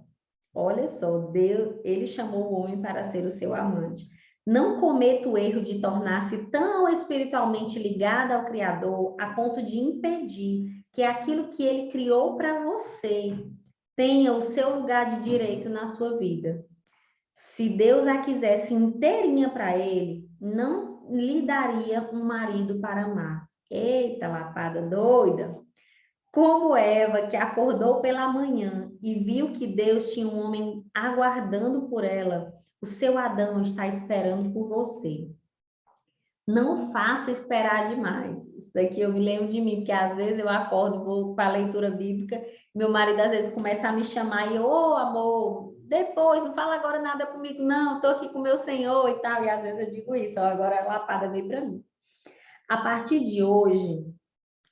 olha só, Deus, ele chamou o homem para ser o seu amante. Não cometa o erro de tornar-se tão espiritualmente ligada ao Criador a ponto de impedir que aquilo que ele criou para você tenha o seu lugar de direito na sua vida. Se Deus a quisesse inteirinha para ele, não lhe daria um marido para amar. Eita, lapada doida! Como Eva, que acordou pela manhã e viu que Deus tinha um homem aguardando por ela, o seu Adão está esperando por você. Não faça esperar demais. Isso daqui eu me lembro de mim, porque às vezes eu acordo, vou para a leitura bíblica, meu marido às vezes começa a me chamar e, ô amor, depois, não fala agora nada comigo, não, estou aqui com o meu Senhor e tal. E às vezes eu digo isso, ó, agora a lapada veio para mim. A partir de hoje,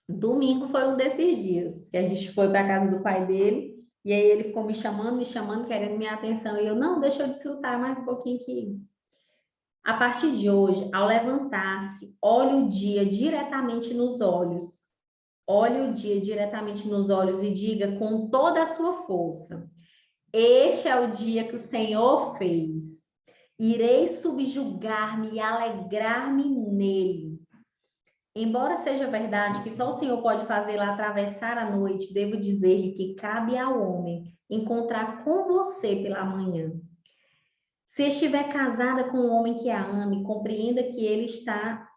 domingo foi um desses dias, que a gente foi para a casa do pai dele, e aí ele ficou me chamando, querendo minha atenção, e eu, não, deixa eu desfrutar mais um pouquinho aqui. A partir de hoje, ao levantar-se, olhe o dia diretamente nos olhos. Olhe o dia diretamente nos olhos e diga com toda a sua força: este é o dia que o Senhor fez. Irei subjugar-me e alegrar-me nele. Embora seja verdade que só o Senhor pode fazê-la atravessar a noite, devo dizer-lhe que cabe ao homem encontrar com você pela manhã. Se estiver casada com um homem que a ame, compreenda que ele está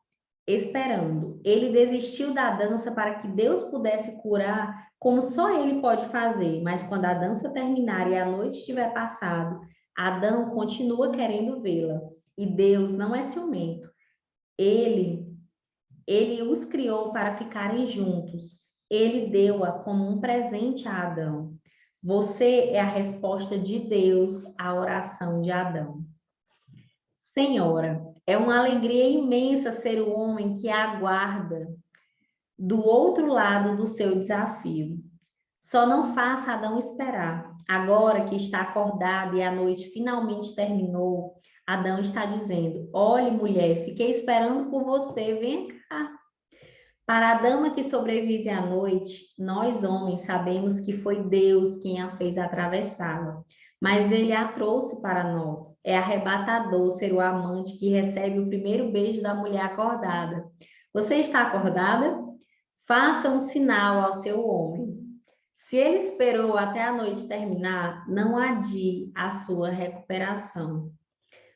esperando. Ele desistiu da dança para que Deus pudesse curar, como só ele pode fazer. Mas quando a dança terminar e a noite estiver passado, Adão continua querendo vê-la. E Deus não é ciumento. Ele os criou para ficarem juntos. Ele deu-a como um presente a Adão. Você é a resposta de Deus à oração de Adão. Senhora, é uma alegria imensa ser o homem que aguarda do outro lado do seu desafio. Só não faça Adão esperar. Agora que está acordado e a noite finalmente terminou, Adão está dizendo: olhe, mulher, fiquei esperando por você, vem cá. Para a dama que sobrevive à noite, nós homens sabemos que foi Deus quem a fez atravessá-la, mas ele a trouxe para nós. É arrebatador ser o amante que recebe o primeiro beijo da mulher acordada. Você está acordada? Faça um sinal ao seu homem. Se ele esperou até a noite terminar, não adie a sua recuperação.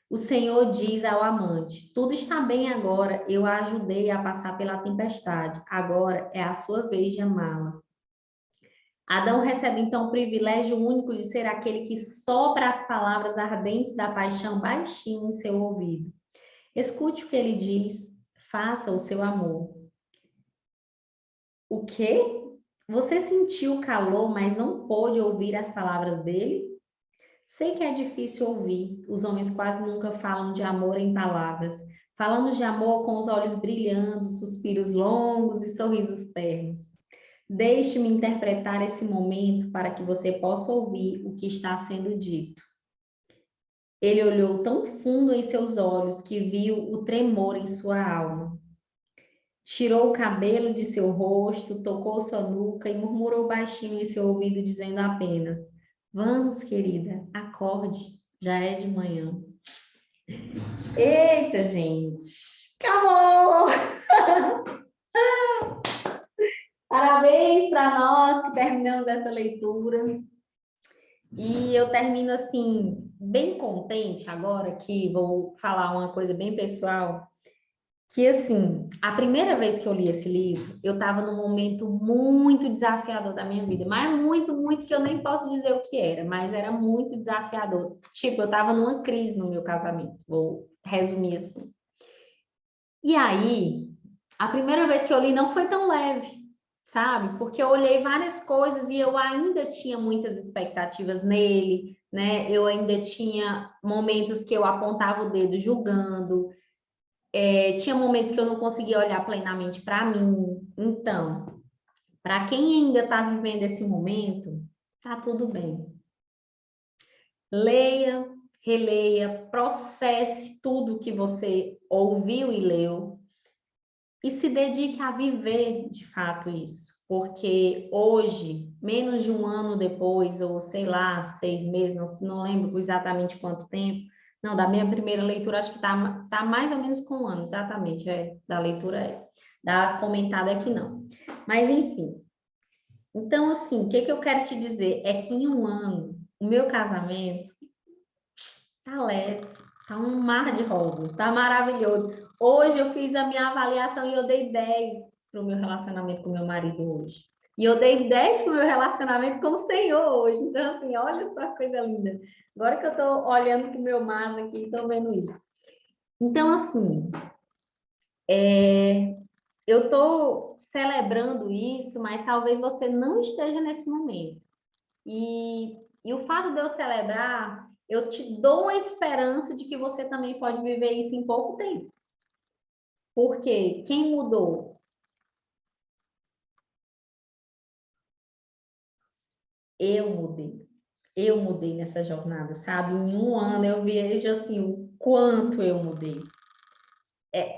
O Senhor diz ao amante: tudo está bem agora, eu a ajudei a passar pela tempestade, agora é a sua vez de amá-la. Adão recebe então o privilégio único de ser aquele que sopra as palavras ardentes da paixão baixinho em seu ouvido. Escute o que ele diz, faça o seu amor. O quê? Você sentiu o calor, mas não pôde ouvir as palavras dele? Sei que é difícil ouvir, os homens quase nunca falam de amor em palavras. Falamos de amor com os olhos brilhando, suspiros longos e sorrisos ternos. Deixe-me interpretar esse momento para que você possa ouvir o que está sendo dito. Ele olhou tão fundo em seus olhos que viu o tremor em sua alma. Tirou o cabelo de seu rosto, tocou sua nuca e murmurou baixinho em seu ouvido, dizendo apenas: vamos, querida, acorde, já é de manhã. Eita, gente! Acabou! Parabéns para nós que terminamos essa leitura. E eu termino assim, bem contente agora, que vou falar uma coisa bem pessoal, que assim, a primeira vez que eu li esse livro, eu estava num momento muito desafiador da minha vida, mas muito, muito, que eu nem posso dizer o que era, mas era muito desafiador. Tipo, eu estava numa crise no meu casamento, vou resumir assim. E aí, a primeira vez que eu li não foi tão leve, sabe? Porque eu olhei várias coisas e eu ainda tinha muitas expectativas nele, né? Eu ainda tinha momentos que eu apontava o dedo julgando, tinha momentos que eu não conseguia olhar plenamente para mim. Então, para quem ainda está vivendo esse momento, tá tudo bem. Leia, releia, processe tudo que você ouviu e leu e se dedique a viver de fato isso. Porque hoje, menos de um ano depois, ou sei lá, 6 meses, não lembro exatamente quanto tempo, Não, da minha primeira leitura, acho que tá mais ou menos com um ano, exatamente. Da leitura, da comentada aqui não. Mas, enfim. Então, assim, o que eu quero te dizer é que em um ano, o meu casamento tá leve, tá um mar de rosas, tá maravilhoso. Hoje eu fiz a minha avaliação e eu dei 10 para o meu relacionamento com meu marido hoje. E eu dei 10 para o meu relacionamento com o Senhor hoje. Então, assim, olha só que coisa linda. Agora que eu estou olhando para o meu mar aqui, estou vendo isso. Então, assim, eu estou celebrando isso, mas talvez você não esteja nesse momento. E o fato de eu celebrar, eu te dou a esperança de que você também pode viver isso em pouco tempo. Porque quem mudou? Eu mudei. Eu mudei nessa jornada, sabe? Em um ano eu vejo assim o quanto eu mudei.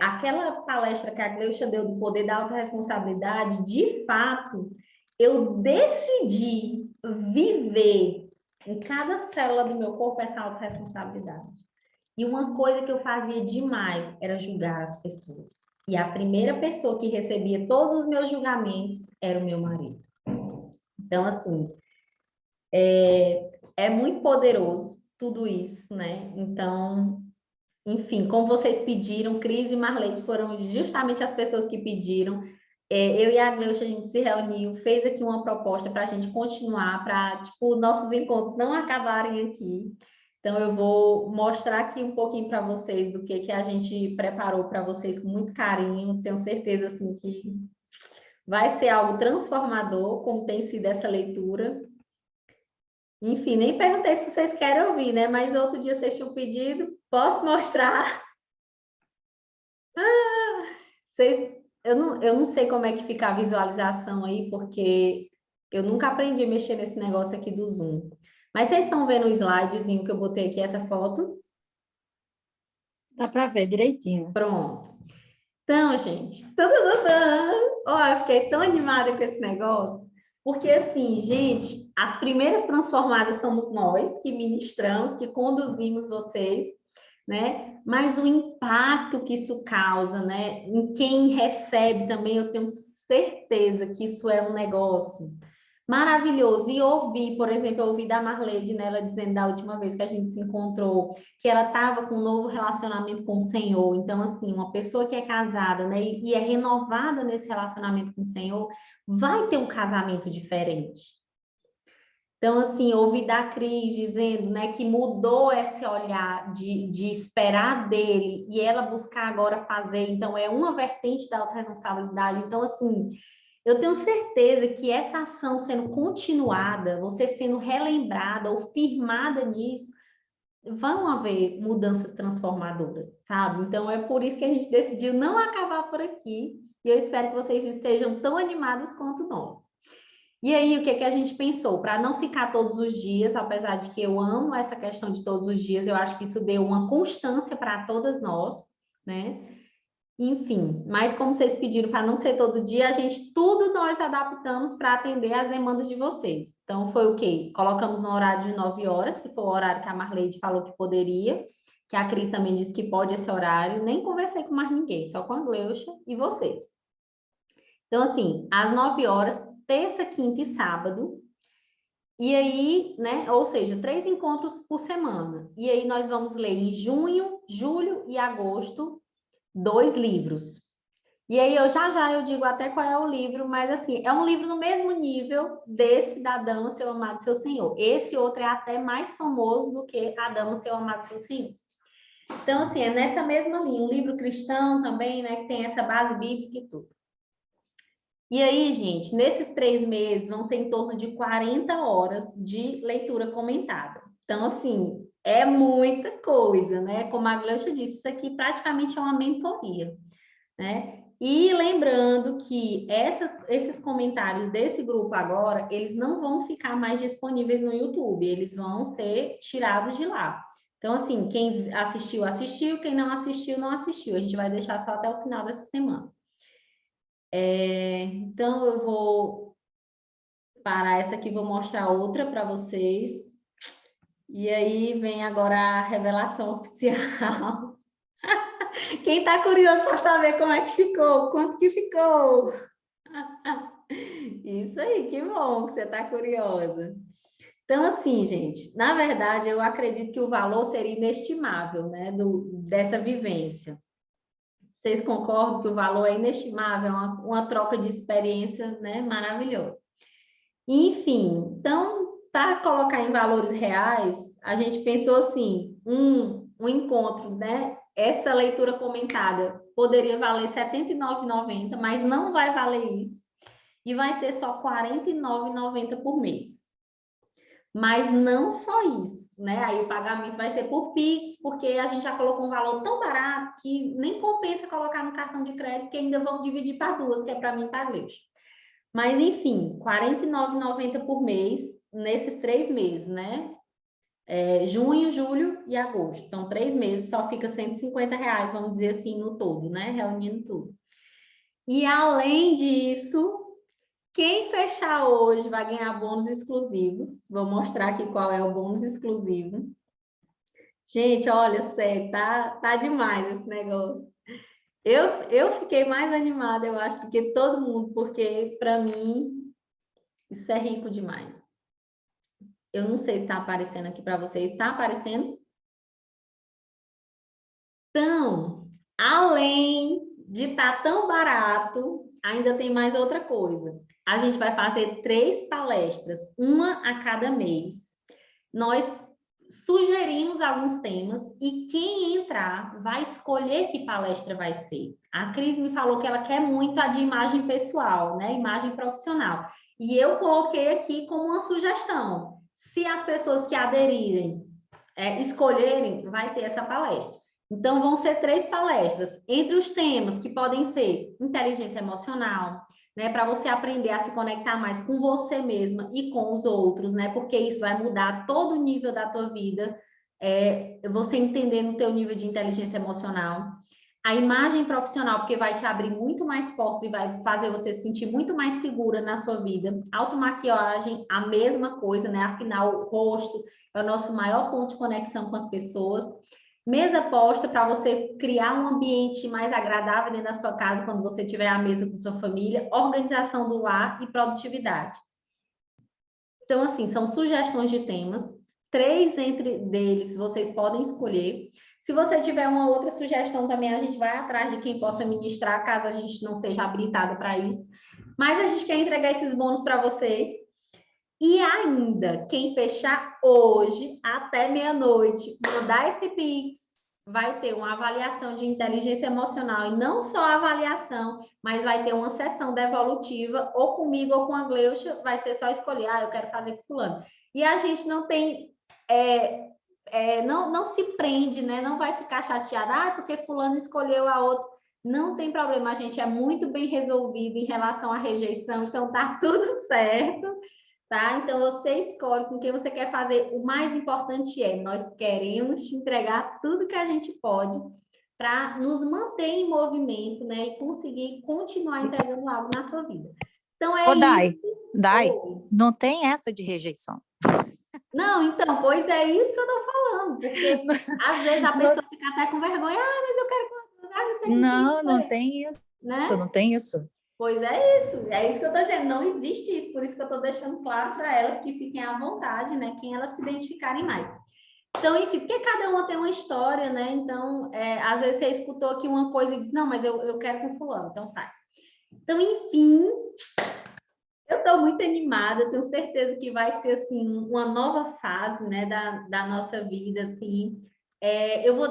Aquela palestra que a Gleucha deu do poder da autorresponsabilidade, de fato, eu decidi viver em cada célula do meu corpo essa autorresponsabilidade. E uma coisa que eu fazia demais era julgar as pessoas. E a primeira pessoa que recebia todos os meus julgamentos era o meu marido. Então, assim, é muito poderoso tudo isso, né? Então, enfim, como vocês pediram, Cris e Marlene foram justamente as pessoas que pediram. Eu e a Gleucha, a gente se reuniu, fez aqui uma proposta para a gente continuar, para, tipo, nossos encontros não acabarem aqui. Então, eu vou mostrar aqui um pouquinho para vocês do que a gente preparou para vocês com muito carinho. Tenho certeza, assim, que vai ser algo transformador, como tem sido essa leitura. Enfim, nem perguntei se vocês querem ouvir, né? Mas outro dia vocês tinham pedido, posso mostrar? Eu não sei como é que fica a visualização aí, porque eu nunca aprendi a mexer nesse negócio aqui do Zoom. Mas vocês estão vendo o slidezinho que eu botei aqui, essa foto? Dá para ver direitinho. Pronto. Então, gente, ó, eu fiquei tão animada com esse negócio, porque assim, gente, as primeiras transformadas somos nós, que ministramos, que conduzimos vocês, né? Mas o impacto que isso causa, né? Em quem recebe também, eu tenho certeza que isso é um negócio maravilhoso. E ouvi, por exemplo, eu ouvi da Marlene, né, ela dizendo da última vez que a gente se encontrou, que ela estava com um novo relacionamento com o Senhor. Então, assim, uma pessoa que é casada, né, e é renovada nesse relacionamento com o Senhor, vai ter um casamento diferente. Então, assim, ouvi da Cris dizendo, né, que mudou esse olhar de esperar dele e ela buscar agora fazer. Então, é uma vertente da autorresponsabilidade. Então, assim, eu tenho certeza que essa ação sendo continuada, você sendo relembrada ou firmada nisso, vão haver mudanças transformadoras, sabe? Então, é por isso que a gente decidiu não acabar por aqui. E eu espero que vocês estejam tão animados quanto nós. E aí, o que a gente pensou? Para não ficar todos os dias, apesar de que eu amo essa questão de todos os dias, eu acho que isso deu uma constância para todas nós, né? Enfim, mas como vocês pediram para não ser todo dia, tudo nós adaptamos para atender às demandas de vocês. Então, foi o quê? Colocamos no horário de 9 horas, que foi o horário que a Marleide falou que poderia, que a Cris também disse que pode esse horário. Nem conversei com mais ninguém, só com a Gleucha e vocês. Então, assim, às 9 horas, terça, quinta e sábado. E aí, né? Ou seja, 3 encontros por semana. E aí nós vamos ler em junho, julho e agosto 2 livros. E aí eu digo até qual é o livro, mas assim, é um livro no mesmo nível desse da Dama, Seu Amado, Seu Senhor. Esse outro é até mais famoso do que a Dama, Seu Amado, Seu Senhor. Então, assim, é nessa mesma linha, um livro cristão também, né, que tem essa base bíblica e tudo. E aí, gente, nesses 3 meses vão ser em torno de 40 horas de leitura comentada. Então, assim, é muita coisa, né? Como a Gleucha disse, isso aqui praticamente é uma mentoria, né? E lembrando que esses comentários desse grupo agora, eles não vão ficar mais disponíveis no YouTube, eles vão ser tirados de lá. Então, assim, quem assistiu, assistiu, quem não assistiu, não assistiu. A gente vai deixar só até o final dessa semana. Então, eu vou parar essa aqui, vou mostrar outra para vocês. E aí vem agora a revelação oficial. Quem está curioso para saber como é que ficou, quanto que ficou? Isso aí, que bom que você está curiosa. Então, assim, gente, na verdade, eu acredito que o valor seria inestimável, né, dessa vivência. Vocês concordam que o valor é inestimável, é uma troca de experiência, né, maravilhosa. Enfim, então, para colocar em valores reais, a gente pensou assim, um encontro, né? Essa leitura comentada poderia valer R$ 79,90, mas não vai valer isso. E vai ser só R$ 49,90 por mês. Mas não só isso, né? Aí o pagamento vai ser por Pix, porque a gente já colocou um valor tão barato que nem compensa colocar no cartão de crédito, que ainda vamos dividir para duas, que é para mim e para a Gleice. Mas, enfim, R$ 49,90 por mês, nesses 3 meses, né? Junho, julho e agosto. Então, 3 meses, só fica R$ 150, vamos dizer assim, no todo, né? Reunindo tudo. E, além disso, quem fechar hoje vai ganhar bônus exclusivos. Vou mostrar aqui qual é o bônus exclusivo. Gente, olha, sério, tá demais esse negócio. Eu fiquei mais animada, eu acho, do que todo mundo, porque, para mim, isso é rico demais. Eu não sei se está aparecendo aqui para vocês. Está aparecendo? Então, além de estar tão barato, ainda tem mais outra coisa. A gente vai fazer 3 palestras, uma a cada mês. Nós sugerimos alguns temas e quem entrar vai escolher que palestra vai ser. A Cris me falou que ela quer muito a de imagem pessoal, né? Imagem profissional. E eu coloquei aqui como uma sugestão. Se as pessoas que aderirem escolherem, vai ter essa palestra. Então, vão ser 3 palestras. Entre os temas que podem ser inteligência emocional, né, para você aprender a se conectar mais com você mesma e com os outros, né, porque isso vai mudar todo o nível da tua vida, você entendendo o teu nível de inteligência emocional. A imagem profissional, porque vai te abrir muito mais portas e vai fazer você se sentir muito mais segura na sua vida. Automaquiagem, a mesma coisa, né, afinal, o rosto é o nosso maior ponto de conexão com as pessoas. Mesa posta para você criar um ambiente mais agradável dentro da sua casa quando você tiver à mesa com sua família, organização do lar e produtividade. Então, assim, são sugestões de temas, 3 entre deles vocês podem escolher. Se você tiver uma outra sugestão também, a gente vai atrás de quem possa ministrar, caso a gente não seja habilitado para isso. Mas a gente quer entregar esses bônus para vocês. E ainda, quem fechar hoje, até meia-noite, mandar esse Pix, vai ter uma avaliação de inteligência emocional, e não só a avaliação, mas vai ter uma sessão devolutiva, ou comigo ou com a Gleucha, vai ser só escolher, eu quero fazer com fulano. E a gente não tem, não se prende, né? Não vai ficar chateada, porque fulano escolheu a outra. Não tem problema, a gente é muito bem resolvido em relação à rejeição, então tá tudo certo. Tá? Então, você escolhe com quem você quer fazer. O mais importante nós queremos te entregar tudo que a gente pode para nos manter em movimento, né? E conseguir continuar entregando algo na sua vida. Então, Ô, Dai, isso. não tem essa de rejeição. Não, então, pois é isso que eu tô falando. Porque, às vezes, a pessoa fica até com vergonha. Mas eu quero... não sei não tem isso. Né? Não tem isso. Pois é isso que eu estou dizendo, não existe isso, por isso que eu estou deixando claro para elas que fiquem à vontade, né, quem elas se identificarem mais. Então, enfim, porque cada uma tem uma história, né, então, às vezes você escutou aqui uma coisa e diz, não, mas eu quero com fulano, então faz. Então, enfim, eu estou muito animada, tenho certeza que vai ser, assim, uma nova fase, né, da nossa vida, assim.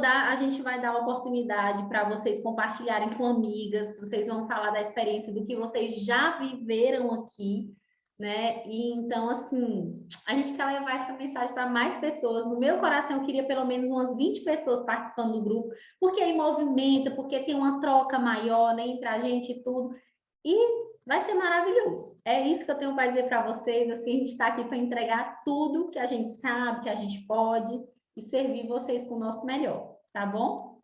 A gente vai dar uma oportunidade para vocês compartilharem com amigas, vocês vão falar da experiência do que vocês já viveram aqui, né? E então, assim, a gente quer levar essa mensagem para mais pessoas. No meu coração, eu queria pelo menos umas 20 pessoas participando do grupo, porque aí movimenta, porque tem uma troca maior, né, entre a gente e tudo. E vai ser maravilhoso. É isso que eu tenho para dizer para vocês. Assim, a gente está aqui para entregar tudo que a gente sabe, que a gente pode, e servir vocês com o nosso melhor, tá bom?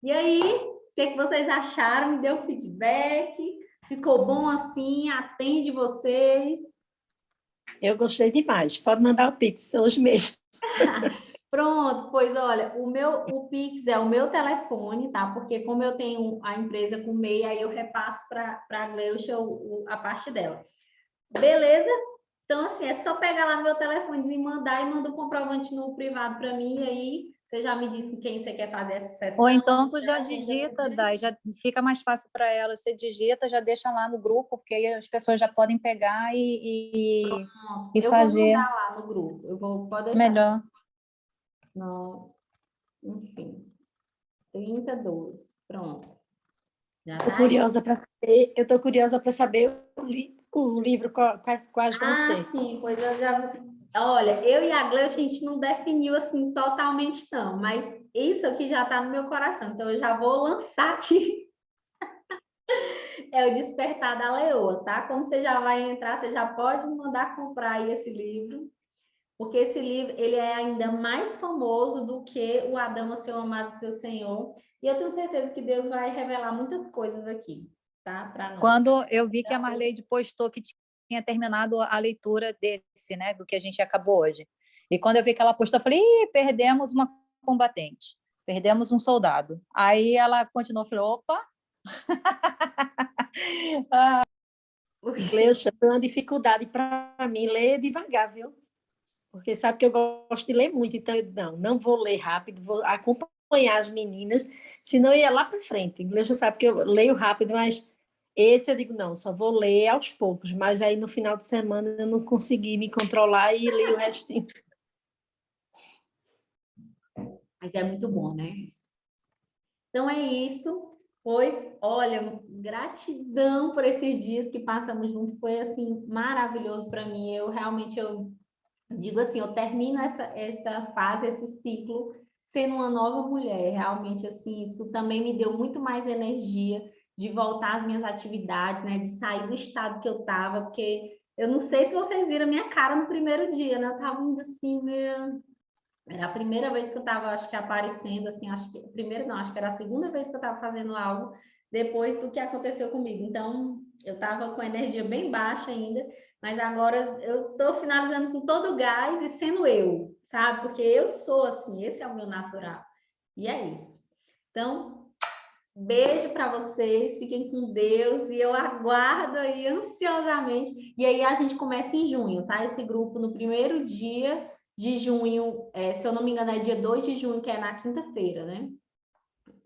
E aí, o que vocês acharam? Me deu feedback? Ficou bom assim? Atende vocês? Eu gostei demais. Pode mandar o Pix hoje mesmo. Pronto, pois olha, o Pix é o meu telefone, tá? Porque como eu tenho a empresa com MEI, aí eu repasso para a Gleucha a parte dela. Beleza? Então, assim, é só pegar lá meu telefone e mandar e manda o comprovante no privado para mim, e aí você já me diz com quem você quer fazer essa sessão. Ou então tu já digita, Dai, já fica mais fácil para ela. Você digita, já deixa lá no grupo, porque aí as pessoas já podem pegar e eu vou fazer mandar lá no grupo. Pode deixar. melhor. No, enfim, 3012. Pronto. Já Tô tá aí. curiosa para saber, eu estou curiosa para saber o livro, quais vão ser. Sim, pois eu já. Olha, eu e a Gleuch, a gente não definiu assim totalmente, não, mas isso aqui já está no meu coração, então eu já vou lançar aqui. É o Despertar da Leoa, tá? Como você já vai entrar, você já pode mandar comprar aí esse livro, porque esse livro ele é ainda mais famoso do que o Adão, seu amado, seu Senhor, e eu tenho certeza que Deus vai revelar muitas coisas aqui, tá? Para nós. Quando eu vi que a Marleide postou que tinha terminado a leitura desse, né, do que a gente acabou hoje. E quando eu vi que ela postou, eu falei, perdemos uma combatente, perdemos um soldado. Aí ela continuou, falou, opa. Gleucha, foi uma dificuldade para mim ler devagar, viu? Porque sabe que eu gosto de ler muito, então eu não vou ler rápido, vou acompanhar as meninas, senão eu ia lá para frente. Gleucha sabe que eu leio rápido, mas esse eu digo, não, só vou ler aos poucos, mas aí no final de semana eu não consegui me controlar e li o restinho. Mas é muito bom, né? Então é isso. Pois, olha, gratidão por esses dias que passamos juntos. Foi, assim, maravilhoso para mim. Eu realmente, eu digo assim, eu termino essa fase, esse ciclo, sendo uma nova mulher. Realmente, assim, isso também me deu muito mais energia de voltar às minhas atividades, né? De sair do estado que eu estava, porque eu não sei se vocês viram a minha cara no primeiro dia, né? Eu estava indo assim, meio... Era a primeira vez que eu estava, acho que, aparecendo, assim, acho que, primeiro não, acho que era a segunda vez que eu estava fazendo algo depois do que aconteceu comigo. Então, eu estava com a energia bem baixa ainda, mas agora eu estou finalizando com todo o gás e sendo eu, sabe? Porque eu sou assim, esse é o meu natural. E é isso. Então, beijo para vocês, fiquem com Deus e eu aguardo aí ansiosamente. E aí a gente começa em junho, tá? Esse grupo no primeiro dia de junho, se eu não me engano, é dia 2 de junho, que é na quinta-feira, né?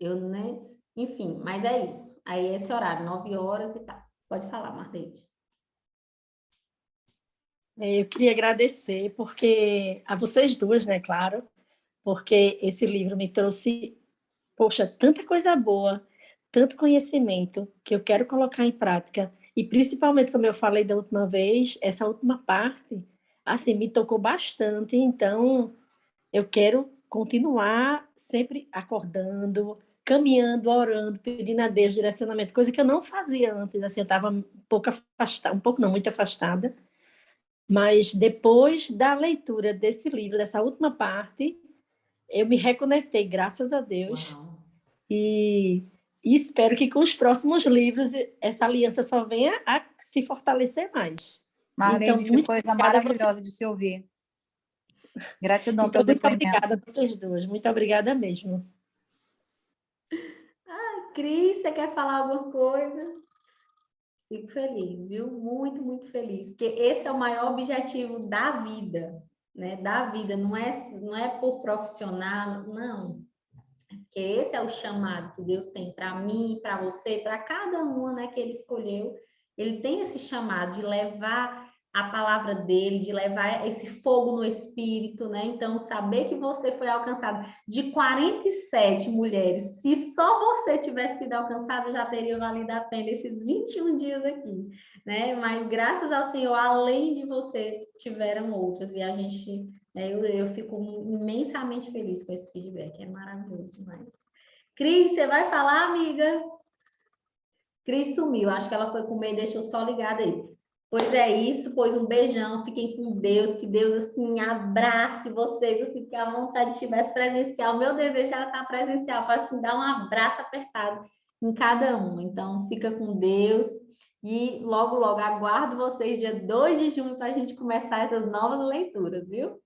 Eu, né? Enfim, mas é isso. Aí é esse horário, 9 horas e tal. Pode falar, Marlete. Eu queria agradecer porque a vocês duas, né, claro, porque esse livro me trouxe, poxa, tanta coisa boa, tanto conhecimento que eu quero colocar em prática. E principalmente, como eu falei da última vez, essa última parte, assim, me tocou bastante. Então, eu quero continuar sempre acordando, caminhando, orando, pedindo a Deus direcionamento, coisa que eu não fazia antes. Assim, eu estava um pouco afastada, um pouco não, muito afastada. Mas depois da leitura desse livro, dessa última parte, eu me reconectei, graças a Deus. Uau. E espero que com os próximos livros essa aliança só venha a se fortalecer mais. Marleide, Então, que muito coisa obrigada a vocês. maravilhosa de se ouvir. Gratidão Então, pelo muito depoimento. obrigada a vocês duas. Muito obrigada mesmo. Cris, você quer falar alguma coisa? Fico feliz, viu? Muito, muito feliz. Porque esse é o maior objetivo da vida, né? Da vida, não é por profissional, não. Porque esse é o chamado que Deus tem para mim, para você, para cada uma, né, que Ele escolheu. Ele tem esse chamado de levar a palavra dele, de levar esse fogo no espírito, né? Então, saber que você foi alcançado de 47 mulheres, se só você tivesse sido alcançado, já teria valido a pena esses 21 dias aqui, né? Mas graças ao Senhor, além de você, tiveram outras, e a gente eu fico imensamente feliz com esse feedback, é maravilhoso demais. Cris, você vai falar, amiga? Cris sumiu, acho que ela foi comer e deixou só ligada aí. Pois é isso, pois um beijão, fiquem com Deus, que Deus, assim, abrace vocês, assim, que a vontade estivesse presencial. Meu desejo era estar presencial, para, assim, dar um abraço apertado em cada um. Então, fica com Deus e logo, logo, aguardo vocês dia 2 de junho para a gente começar essas novas leituras, viu?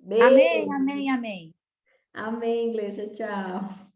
Beijo. Amém, amém, amém. Amém, Gleucha. Tchau.